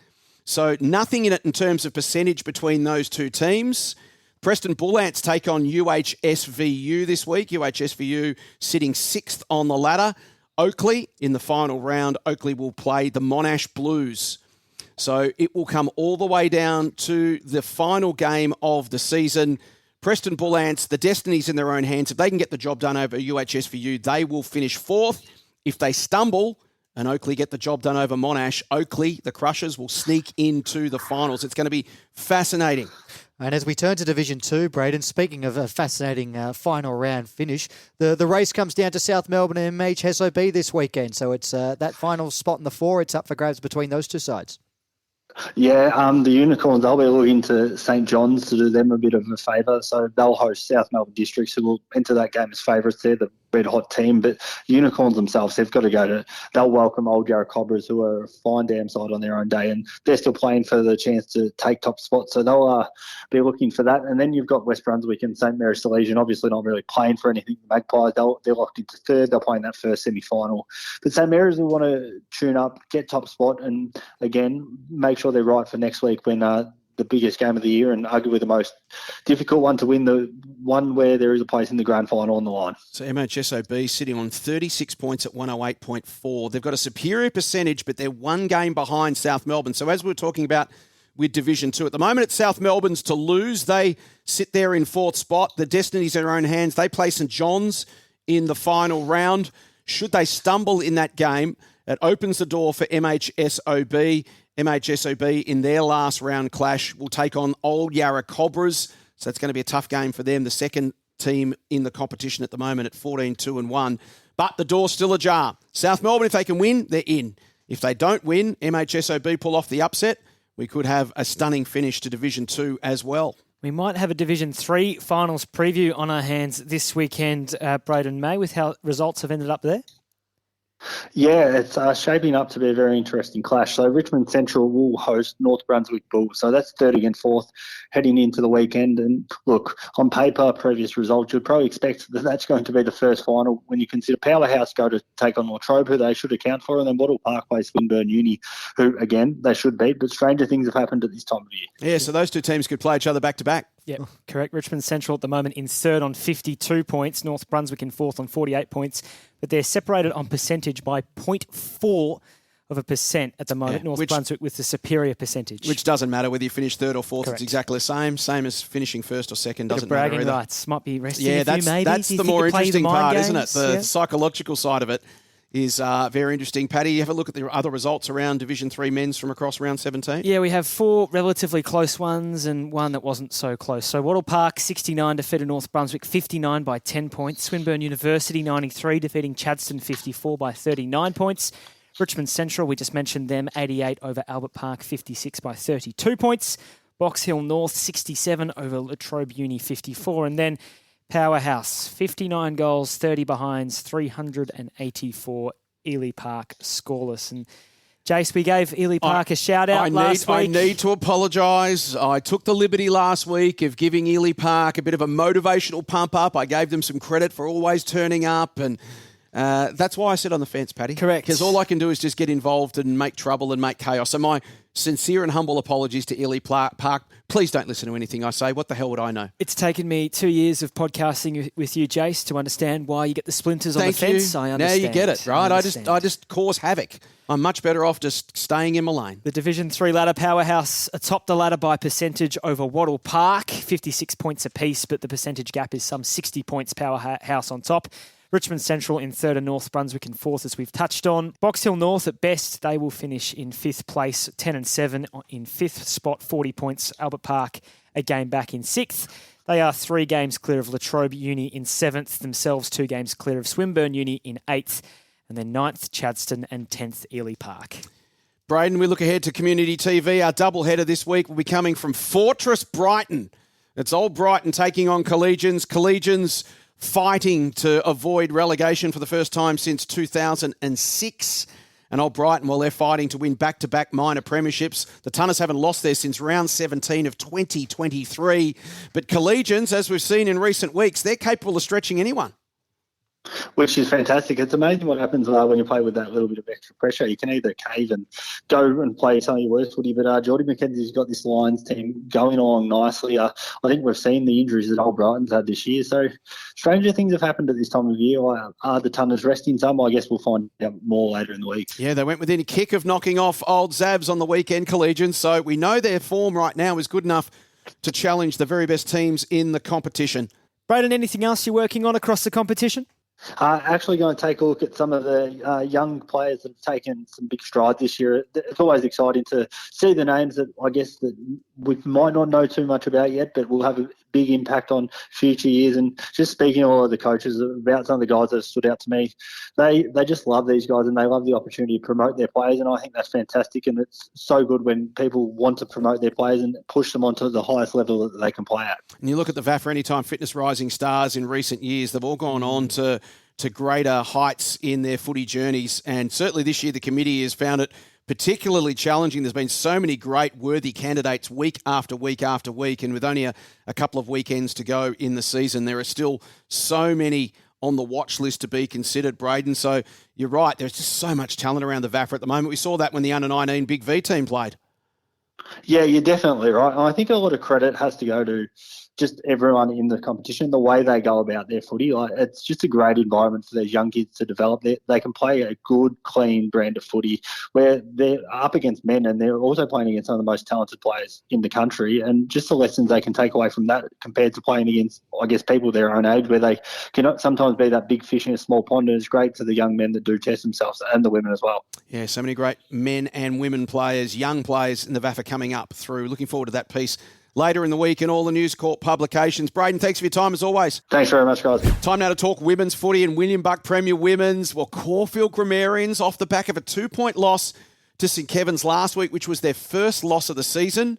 So nothing in it in terms of percentage between those two teams. Preston Bull Ants take on UHSVU this week. UHSVU sitting 6th on the ladder. Oakley, in the final round, Oakley will play the Monash Blues. So it will come all the way down to the final game of the season. Preston Bull Ants, the destiny's in their own hands. If they can get the job done over UHSVU, they will finish 4th. If they stumble and Oakley get the job done over Monash, Oakley, the Crushers, will sneak into the finals. It's going to be fascinating. And as we turn to Division 2, Brayden, speaking of a fascinating final round finish, the race comes down to South Melbourne and MHSOB this weekend. So it's that final spot in the 4, it's up for grabs between those two sides. Yeah, the Unicorns, they'll be looking to St John's to do them a bit of a favour. So they'll host South Melbourne Districts, who will enter that game as favourites. They're the red-hot team. But Unicorns themselves, they'll welcome Old Yarra Cobras, who are a fine damn side on their own day. And they're still playing for the chance to take top spot. So they'll be looking for that. And then you've got West Brunswick and St Mary's Salesian, obviously not really playing for anything. The Magpies, they're locked into third. They'll play in that first semi-final. But St Mary's will want to tune up, get top spot, and, again, make sure they're right for next week when the biggest game of the year and arguably the most difficult one to win, the one where there is a place in the grand final on the line. So MHSOB sitting on 36 points at 108.4. They've got a superior percentage, but they're 1 game behind South Melbourne. So as we were talking about with Division 2, at the moment it's South Melbourne's to lose. They sit there in 4th spot. The destiny's in their own hands. They play St John's in the final round. Should they stumble in that game, it opens the door for MHSOB. MHSOB in their last round clash will take on Old Yarra Cobras. So it's going to be a tough game for them, the second team in the competition at the moment at 14-2-1. But the door's still ajar. South Melbourne, if they can win, they're in. If they don't win, MHSOB pull off the upset, we could have a stunning finish to Division 2 as well. We might have a Division 3 finals preview on our hands this weekend, Brayden May, with how results have ended up there. Yeah, it's shaping up to be a very interesting clash. So Richmond Central will host North Brunswick Bulls. So that's 3rd against 4th heading into the weekend. And look, on paper, previous results, you'd probably expect that that's going to be the first final when you consider Powerhouse go to take on Latrobe, who they should account for, and then Wattle Parkway, Swinburne Uni, who, again, they should beat. But stranger things have happened at this time of year. Yeah, so those two teams could play each other back-to-back. Yeah, correct. Richmond Central at the moment in 3rd on 52 points. North Brunswick in 4th on 48 points. But they're separated on percentage by 0.4% at the moment. North Brunswick with the superior percentage. Which doesn't matter whether you finish 3rd or 4th. Correct. It's exactly the same. Same as finishing 1st or 2nd. Doesn't matter bragging either. rights. Might be resting yeah, a few maybe. That's the more interesting part, isn't it? The Yeah. psychological side of it is very interesting. Paddy, you have a look at the other results around Division 3 men's from across round 17? Yeah, we have 4 relatively close ones and one that wasn't so close. So Wattle Park, 69, defeated North Brunswick, 59 by 10 points. Swinburne University, 93, defeating Chadstone, 54 by 39 points. Richmond Central, we just mentioned them, 88 over Albert Park, 56 by 32 points. Box Hill North, 67 over Latrobe Uni, 54. And then Powerhouse, 59 goals, 30 behinds, 384. Ely Park scoreless. And Jace, we gave Ely Park a shout-out last week. I need to apologise. I took the liberty last week of giving Ely Park a bit of a motivational pump-up. I gave them some credit for always turning up, and that's why I sit on the fence, Paddy. Correct. Because all I can do is just get involved and make trouble and make chaos. So my sincere and humble apologies to Ely Park. Please don't listen to anything I say. What the hell would I know? It's taken me 2 years of podcasting with you, Jace, to understand why you get the splinters on the fence. I understand. Now you get it, right? I just cause havoc. I'm much better off just staying in my lane. The Division 3 ladder, Powerhouse atop the ladder by percentage over Wattle Park, 56 points apiece, but the percentage gap is some 60 points, Powerhouse on top. Richmond Central in third and North Brunswick in fourth, as we've touched on. Box Hill North at best, they will finish in fifth place, 10 and 7 in fifth spot, 40 points. Albert Park a game back in sixth. They are 3 games clear of Latrobe Uni in seventh, themselves 2 games clear of Swinburne Uni in eighth, and then ninth Chadstone and 10th Ely Park. Brayden, we look ahead to Community TV. Our doubleheader this week will be coming from Fortress Brighton. It's Old Brighton taking on Collegians. Collegians fighting to avoid relegation for the first time since 2006. And Old Brighton, well, they're fighting to win back-to-back minor premierships. The Tunners haven't lost there since round 17 of 2023. But Collegians, as we've seen in recent weeks, they're capable of stretching anyone. Which is fantastic. It's amazing what happens when you play with that little bit of extra pressure. You can either cave and go and play some of your worst footy, but Geordie McKenzie's got this Lions team going along nicely. I think we've seen the injuries that Old Brighton's had this year, so stranger things have happened at this time of year. Are the Tunners resting some? I guess we'll find out more later in the week. Yeah, they went within a kick of knocking off Old Zabs on the weekend, Collegians, so we know their form right now is good enough to challenge the very best teams in the competition. Brayden, anything else you're working on across the competition? Actually going to take a look at some of the young players that have taken some big strides this year. It's always exciting to see the names that I guess that we might not know too much about yet, but will have a big impact on future years. And just speaking to all of the coaches about some of the guys that have stood out to me, they just love these guys and they love the opportunity to promote their players. And I think that's fantastic. And it's so good when people want to promote their players and push them onto the highest level that they can play at. And you look at the VAFA Anytime Fitness Rising Stars in recent years, they've all gone on to greater heights in their footy journeys. And certainly this year, the committee has found it particularly challenging. There's been so many great, worthy candidates week after week after week. And with only a couple of weekends to go in the season, there are still so many on the watch list to be considered, Brayden. So you're right. There's just so much talent around the VAFA at the moment. We saw that when the under-19 Big V team played. Yeah, you're definitely right. And I think a lot of credit has to go to just everyone in the competition, the way they go about their footy. It's just a great environment for these young kids to develop. They can play a good, clean brand of footy where they're up against men and they're also playing against some of the most talented players in the country. And just the lessons they can take away from that compared to playing against, I guess, people their own age where they can sometimes be that big fish in a small pond. And it's great for the young men that do test themselves and the women as well. Yeah, so many great men and women players, young players in the VAFA coming up through. Looking forward to that piece later in the week in all the News Corp publications. Brayden, thanks for your time as always. Thanks very much, guys. Time now to talk women's footy and William Buck Premier Women's. Well, Caulfield Grammarians off the back of a 2-point loss to St Kevin's last week, which was their first loss of the season.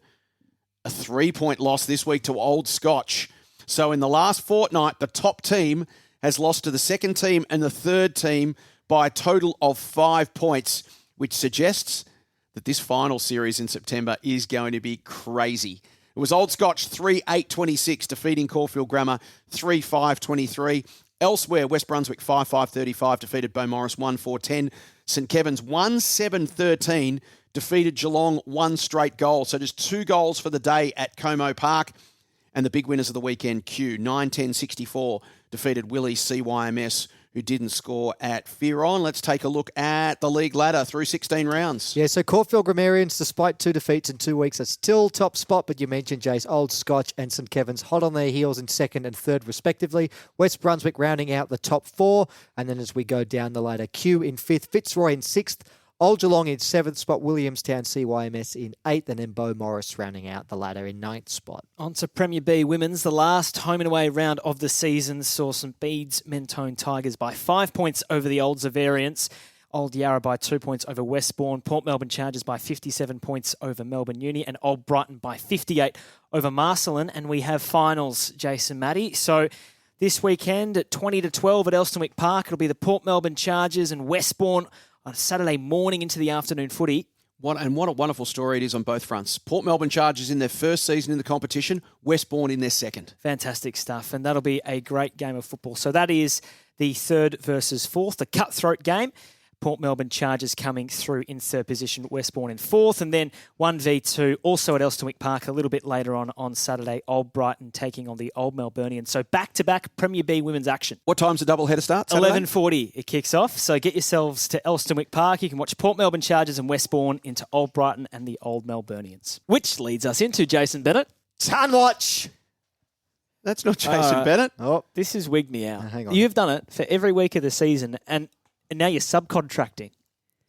A 3-point loss this week to Old Scotch. So in the last fortnight, the top team has lost to the second team and the third team by a total of 5 points, which suggests that this final series in September is going to be crazy. It was Old Scotch 3-8-26, defeating Caulfield Grammar 3-5-23. Elsewhere, West Brunswick 5-5-35, defeated Beaumaris 1-4-10. St Kevin's 1-7-13, defeated Geelong 1 straight goal. So just 2 goals for the day at Como Park. And the big winners of the weekend, Q, 9-10-64, defeated Willie's CYMS, who didn't score at Fearon. Let's take a look at the league ladder through 16 rounds. Yeah, so Caulfield Grammarians, despite 2 defeats in 2 weeks, are still top spot, but you mentioned, Jace, Old Scotch and St Kevin's hot on their heels in second and third, respectively. West Brunswick rounding out the top 4, and then as we go down the ladder, Q in 5th, Fitzroy in 6th, Old Geelong in 7th spot, Williamstown CYMS in 8th, and then Beaumaris rounding out the ladder in 9th spot. On to Premier B Women's. The last home and away round of the season saw St Bede's Mentone Tigers by 5 points over the Old Zavarians. Old Yarra by 2 points over Westbourne. Port Melbourne Chargers by 57 points over Melbourne Uni. And Old Brighton by 58 over Marcelin. And we have finals, Jason Matty. So this weekend at 20-12 at Elstonwick Park, it'll be the Port Melbourne Chargers and Westbourne on Saturday morning into the afternoon footy. What a wonderful story it is on both fronts. Port Melbourne Chargers in their first season in the competition, Westbourne in their second. Fantastic stuff, and that'll be a great game of football. So that is the 3rd versus 4th, the cutthroat game. Port Melbourne Chargers coming through in 3rd position, Westbourne in 4th, and then 1v2 also at Elstonwick Park a little bit later on Saturday, Old Brighton taking on the Old Melburnians. So back-to-back Premier B women's action. What time's the doubleheader start? 11:40 it kicks off, so get yourselves to Elstonwick Park. You can watch Port Melbourne Chargers and Westbourne into Old Brighton and the Old Melburnians. Which leads us into, Jason Bennett, Sun Watch. That's not Jason Bennett. Oh, This is wig me out. hang on. You've done it for every week of the season, and now you're subcontracting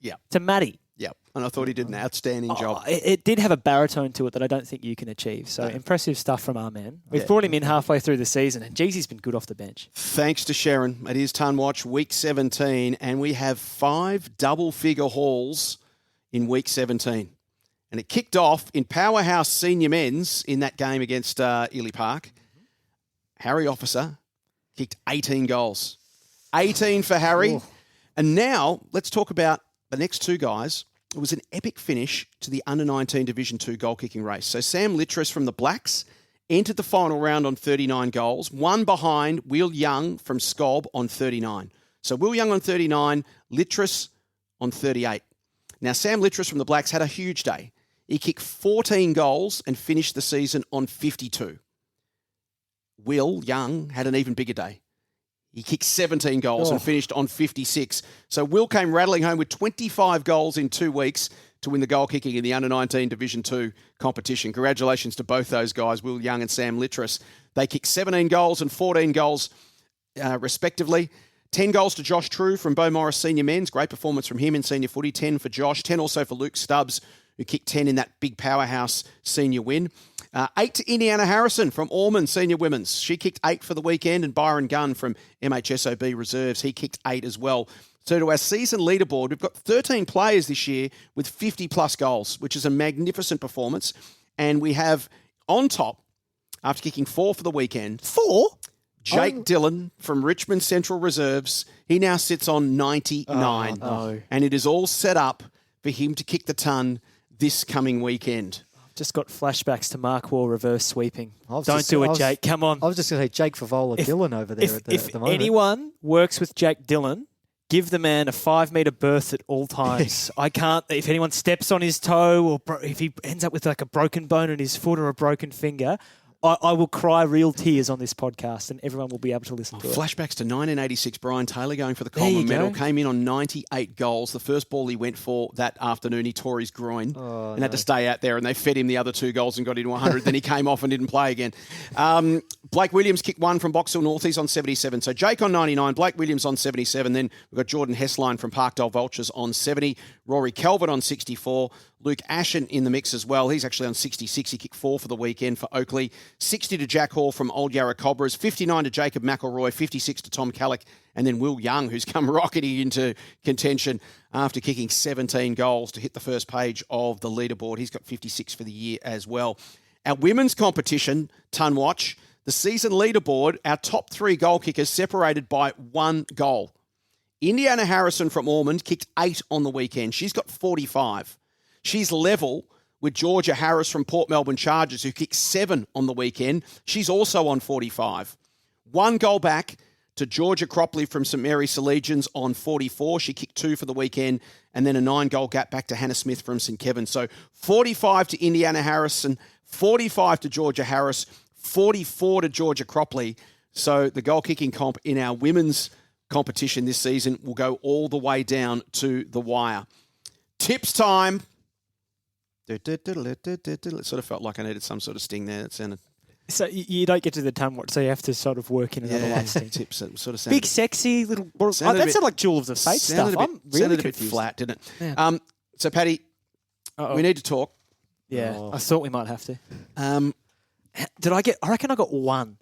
Yeah. to Matty. Yeah. And I thought he did an outstanding job. It did have a baritone to it that I don't think you can achieve. So impressive stuff from our man. We've brought him in halfway through the season, and geez, he's been good off the bench. Thanks to Sherrin. It is Ton Watch week 17, and we have 5 double-figure hauls in week 17. And it kicked off in Powerhouse Senior Men's in that game against Ely Park. Harry Officer kicked 18 goals. 18 for Harry. Ooh. And now let's talk about the next 2 guys. It was an epic finish to the Under-19 Division 2 goal-kicking race. So Sam Littress from the Blacks entered the final round on 39 goals, one behind Will Young from Scob on 39. So Will Young on 39, Littress on 38. Now, Sam Littress from the Blacks had a huge day. He kicked 14 goals and finished the season on 52. Will Young had an even bigger day. He kicked 17 goals and finished on 56. So Will came rattling home with 25 goals in 2 weeks to win the goal kicking in the Under-19 Division 2 competition. Congratulations to both those guys, Will Young and Sam Littress. They kicked 17 goals and 14 goals respectively. 10 goals to Josh True from Beau Morris Senior Men's. Great performance from him in senior footy. 10 for Josh. 10 also for Luke Stubbs, who kicked 10 in that big Powerhouse senior win. 8 to Indiana Harrison from Ormond Senior Women's. She kicked 8 for the weekend. And Byron Gunn from MHSOB Reserves, he kicked 8 as well. So to our season leaderboard, we've got 13 players this year with 50-plus goals, which is a magnificent performance. And we have on top, after kicking 4 for the weekend... 4? Jake Dillon from Richmond Central Reserves. He now sits on 99. Oh, no. And it is all set up for him to kick the ton this coming weekend. Just got flashbacks to Mark Wall reverse sweeping. I was Don't just- do I it, was- Jake. Come on. I was just going to say Jake Favola Dillon over there at the moment. Anyone works with Jake Dillon, give the man a 5-metre berth at all times. I can't. If anyone steps on his toe or if he ends up with like a broken bone in his foot or a broken finger, I will cry real tears on this podcast, and everyone will be able to listen to it. Flashbacks to 1986. Brian Taylor going for the There you Coleman medal. go. Came in on 98 goals. The first ball he went for that afternoon, he tore his groin and had to stay out there, and they fed him the other 2 goals and got into 100. Then he came off and didn't play again. Blake Williams kicked 1 from Box Hill North. He's on 77. So Jake on 99, Blake Williams on 77. Then we've got Jordan Hessline from Parkdale Vultures on 70. Rory Calvert on 64. Luke Ashen in the mix as well. He's actually on 66. He kicked 4 for the weekend for Oakley. 60 to Jack Hall from Old Yarra Cobras. 59 to Jacob McElroy. 56 to Tom Callick. And then Will Young, who's come rocketing into contention after kicking 17 goals to hit the first page of the leaderboard. He's got 56 for the year as well. Our women's competition, Ton Watch, the season leaderboard, our top 3 goal kickers separated by 1 goal. Indiana Harrison from Ormond kicked 8 on the weekend. She's got 45. She's level with Georgia Harris from Port Melbourne Chargers, who kicked 7 on the weekend. She's also on 45. 1 goal back to Georgia Cropley from St Mary's Salesians on 44. She kicked 2 for the weekend. And then a 9-goal gap back to Hannah Smith from St Kevin. So 45 to Indiana Harrison, 45 to Georgia Harris, 44 to Georgia Cropley. So the goal kicking comp in our women's competition this season will go all the way down to the wire. Tips time. It sort of felt like I needed some sort of sting there. It sounded... So you don't get to the ton watch, so you have to sort of work in another one. Tips. It sort of sounded... Big, sexy little... Sounded a that bit- sounded like Jewel of the Faith stuff. I'm really sounded a bit confused. flat, didn't it? Yeah. So, Paddy, we need to talk. Yeah, I thought we might have to. Um, I reckon I got 1.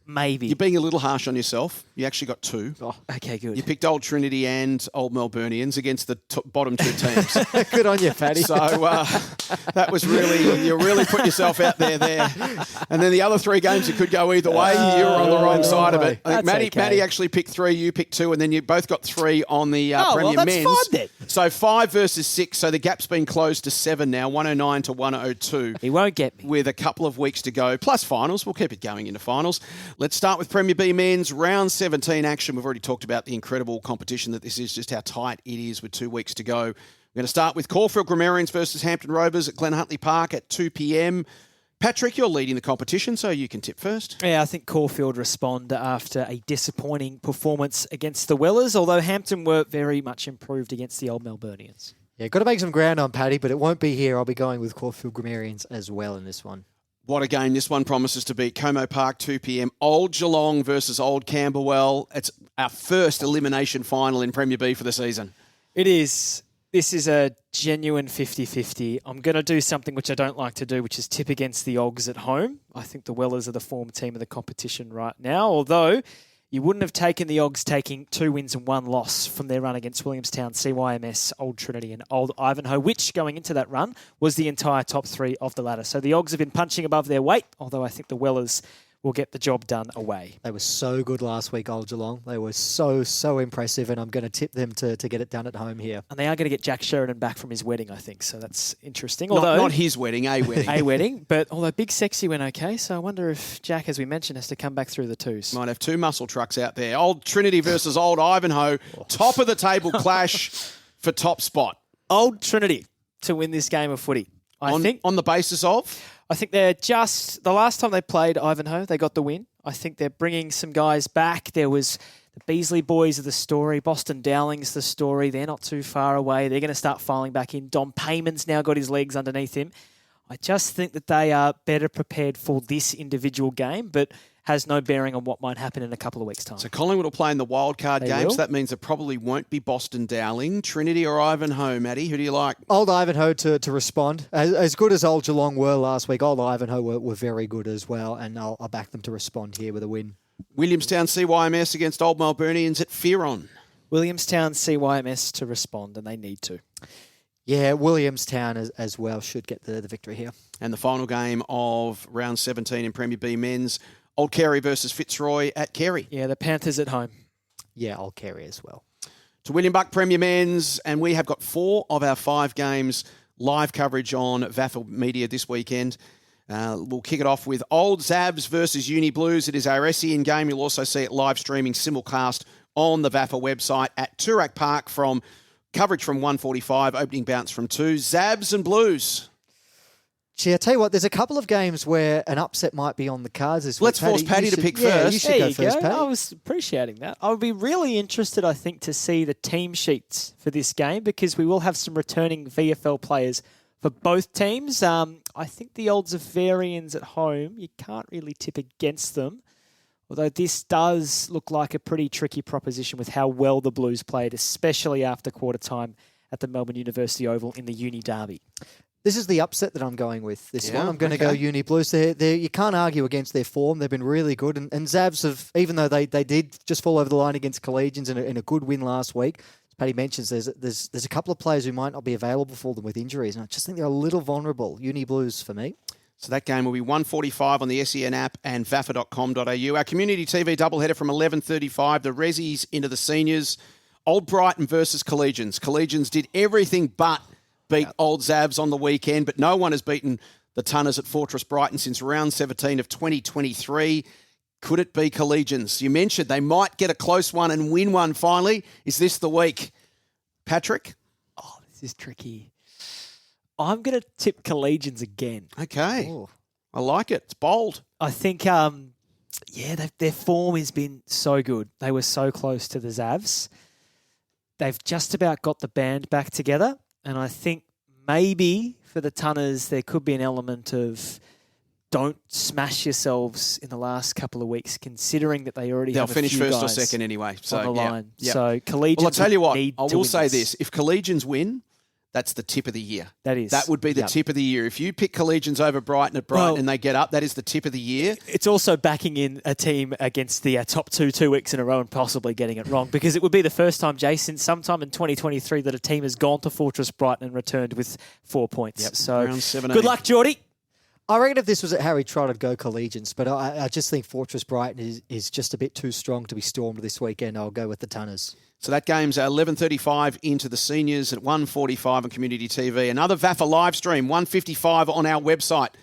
Maybe. You're being a little harsh on yourself. You actually got 2. Oh, okay, good. You picked Old Trinity and Old Melburnians against the bottom 2 teams. Good on you, Paddy. So that was really, you really put yourself out there. And then the other 3 games, it could go either way. You were on the wrong side of it. I think That's Matty actually picked 3, you picked 2, and then you both got 3 on the Premier that's Men's. fine then. So 5 versus 6. So the gap's been closed to 7 now, 109 to 102. He won't get me. With a couple of weeks to go, plus finals. We'll keep it going into finals. Let's start with Premier B Men's round 17 action. We've already talked about the incredible competition that this is, just how tight it is with 2 weeks to go. We're going to start with Caulfield Grammarians versus Hampton Rovers at Glen Huntly Park at 2 p.m. Patrick, you're leading the competition, so you can tip first. Yeah, I think Caulfield respond after a disappointing performance against the Wellers, although Hampton were very much improved against the Old Melburnians. Yeah, got to make some ground on Paddy, but it won't be here. I'll be going with Caulfield Grammarians as well in this one. What a game this one promises to be. Como Park, 2 p.m. Old Geelong versus Old Camberwell. It's our first elimination final in Premier B for the season. It is. This is a genuine 50-50. I'm going to do something which I don't like to do, which is tip against the Ogs at home. I think the Wellers are the form team of the competition right now, although you wouldn't have taken the Ogs taking 2 wins and 1 loss from their run against Williamstown, CYMS, Old Trinity and Old Ivanhoe, which going into that run was the entire top 3 of the ladder. So the Ogs have been punching above their weight, although I think the Wellers will get the job done away. They were so good last week, Old Geelong. They were so impressive, and I'm going to tip them to get it done at home here. And they are going to get Jack Sherrin back from his wedding, I think, so that's interesting. Not his wedding, a wedding. A wedding, but although Big Sexy went okay, so I wonder if Jack, as we mentioned, has to come back through the twos. Might have 2 muscle trucks out there. Old Trinity versus Old Ivanhoe. Top of the table clash for top spot. Old Trinity to win this game of footy. I think on the basis of? I think they're just... The last time they played Ivanhoe, they got the win. I think they're bringing some guys back. There was the Beasley boys of the story. Boston Dowling's the story. They're not too far away. They're going to start filing back in. Dom Payman's now got his legs underneath him. I just think that they are better prepared for this individual game, but has no bearing on what might happen in a couple of weeks' time. So Collingwood will play in the wildcard They games. will. That means it probably won't be Boston Dowling. Trinity or Ivanhoe, Matty? Who do you like? Old Ivanhoe to respond. As good as Old Geelong were last week, Old Ivanhoe were very good as well, and I'll back them to respond here with a win. Williamstown CYMS against Old Melburnians at Fearon. Williamstown CYMS to respond, and they need to. Yeah, Williamstown as well should get the victory here. And the final game of round 17 in Premier B men's, Old Carey versus Fitzroy at Carey. Yeah, the Panthers at home. Yeah, Old Carey as well. To William Buck Premier Men's, and we have got 4 of our 5 games live coverage on VAFA Media this weekend. We'll kick it off with Old Zabs versus Uni Blues. It is our SEN game. You'll also see it live streaming simulcast on the VAFA website at Toorak Park from coverage from 1:45, opening bounce from 2. Zabs and Blues. Gee, I tell you what, there's a couple of games where an upset might be on the cards this week. Let's force Paddy to pick first. You should There go you first, go. Paddy. I was appreciating that. I would be really interested, I think, to see the team sheets for this game because we will have some returning VFL players for both teams. I think the Old Zavarians at home, you can't really tip against them, although this does look like a pretty tricky proposition with how well the Blues played, especially after quarter time at the Melbourne University Oval in the Uni Derby. This is the upset that I'm going with. This Yeah, one, I'm going to go Uni Blues. You can't argue against their form. They've been really good. And Zabs have, even though they did just fall over the line against Collegians in a good win last week, as Paddy mentions, there's a couple of players who might not be available for them with injuries. And I just think they're a little vulnerable. Uni Blues for me. So that game will be 1:45 on the SEN app and vafa.com.au. Our community TV doubleheader from 11:35. The Rezzies into the seniors. Old Brighton versus Collegians. Collegians did everything but beat Old Zabs on the weekend, but no one has beaten the Tunners at Fortress Brighton since round 17 of 2023. Could it be Collegians? You mentioned they might get a close one and win one finally. Is this the week? Patrick? Oh, this is tricky. I'm going to tip Collegians again. Okay. Ooh. I like it. It's bold. I think, their form has been so good. They were so close to the Zavs. They've just about got the band back together. And I think maybe for the Tunners, there could be an element of don't smash yourselves in the last couple of weeks, considering that they already They'll have a finish few first or guys second anyway. So, on the yeah, line. yeah. So Collegians Well, I'll tell you what, need I to will win say this. this. If Collegians win, that's the tip of the year. That is. That would be the Yep. tip of the year. If you pick Collegians over Brighton at Brighton Well- and they get up, that is the tip of the year. It's also backing in a team against the top 2 weeks in a row and possibly getting it wrong because it would be the first time, Jason, sometime in 2023 that a team has gone to Fortress Brighton and returned with 4 points. Yep, So round 17. good luck, Geordie. I reckon if this was at Harry Trott, I'd go Collegians, but I just think Fortress Brighton is just a bit too strong to be stormed this weekend. I'll go with the Tunners. So that game's 11:35 into the seniors at 1:45 on Community TV. Another VAFA live stream, 1:55 on our website.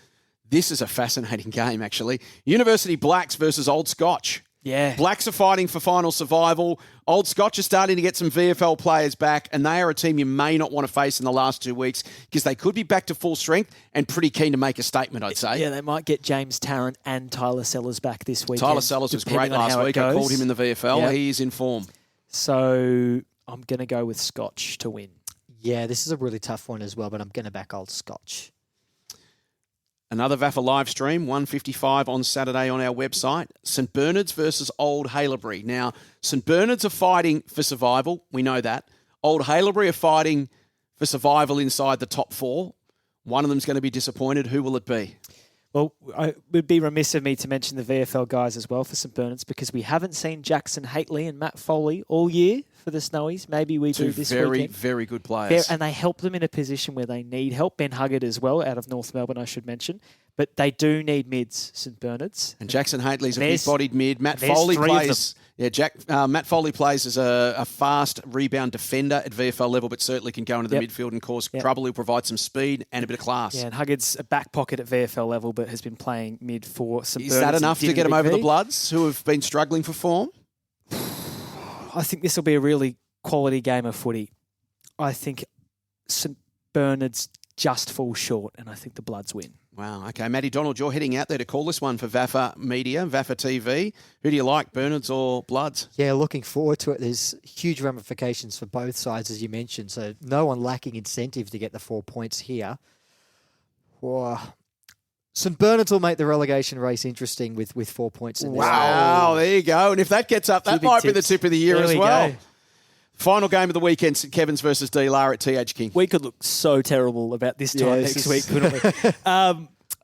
This is a fascinating game, actually. University Blacks versus Old Scotch. Yeah. Blacks are fighting for final survival. Old Scotch are starting to get some VFL players back, and they are a team you may not want to face in the last 2 weeks because they could be back to full strength and pretty keen to make a statement, I'd say. Yeah, they might get James Tarrant and Tyler Sellers back this weekend. Tyler Sellers was great depending on last how it week. I goes. called him in the VFL. Yeah. He is in form. So I'm going to go with Scotch to win. Yeah, this is a really tough one as well, but I'm going to back Old Scotch. Another VAFA live stream, 1:55 on Saturday on our website. St Bernard's versus Old Haileybury. Now, St Bernard's are fighting for survival. We know that. Old Haileybury are fighting for survival inside the top 4. One of them's going to be disappointed. Who will it be? Well, it would be remiss of me to mention the VFL guys as well for St Bernard's, because we haven't seen Jackson Haitley and Matt Foley all year for the Snowies. Maybe we do this weekend. Two very good players. And they help them in a position where they need help. Ben Huggard as well, out of North Melbourne, I should mention. But they do need mids, St Bernard's. And Jackson Haitley's a big-bodied mid. Matt Foley plays as a fast rebound defender at VFL level, but certainly can go into the midfield and cause trouble. He'll provide some speed and a bit of class. Yeah, and Huggard's a back pocket at VFL level, but has been playing mid for St Bernard's. Is that enough to get him over the Bloods, who have been struggling for form? I think this will be a really quality game of footy. I think St Bernard's just fall short, and I think the Bloods win. Wow. Okay, Matty Donald, you're heading out there to call this one for VAFA Media, VAFA TV. Who do you like, Bernards or Bloods? Yeah, looking forward to it. There's huge ramifications for both sides, as you mentioned. So no one lacking incentive to get the 4 points here. Wow. St Bernard's will make the relegation race interesting with 4 points in this. Wow, there you go. And if that gets up, that might be the tip of the year as well. Go. Final game of the weekend, St Kevin's versus D-Lar at TH King. We could look so terrible about this time next week, couldn't we?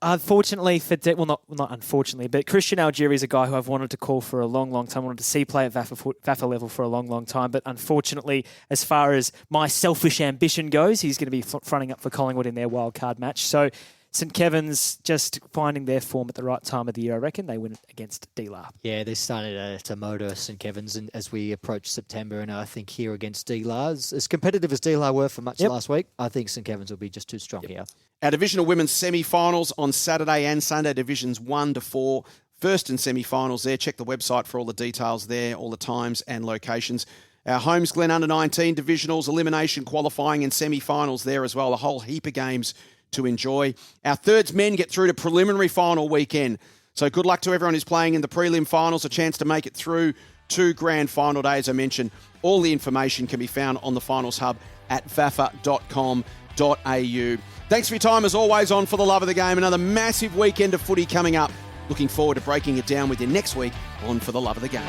Unfortunately not unfortunately, but Christian Algieri is a guy who I've wanted to call for a long, long time. I wanted to see play at VAFA level for a long, long time. But unfortunately, as far as my selfish ambition goes, he's going to be fronting up for Collingwood in their wildcard match. So St Kevin's just finding their form at the right time of the year, I reckon. They win against D-Lar. Yeah, they're starting to motor St Kevin's and as we approach September. And I think here against D-Lar, as competitive as D-Lar were for much last week, I think St Kevin's will be just too strong here. Our Divisional Women's semi-finals on Saturday and Sunday, Divisions 1 to 4. First and semi-finals there. Check the website for all the details there, all the times and locations. Our Holmes Glen Under-19 Divisionals, elimination qualifying and semi-finals there as well. A whole heap of games to enjoy. Our thirds men get through to preliminary final weekend. So good luck to everyone who's playing in the prelim finals, a chance to make it through to grand final day, as I mentioned. All the information can be found on the finals hub at vafa.com.au. Thanks for your time, as always, on For the Love of the Game. Another massive weekend of footy coming up. Looking forward to breaking it down with you next week on For the Love of the Game.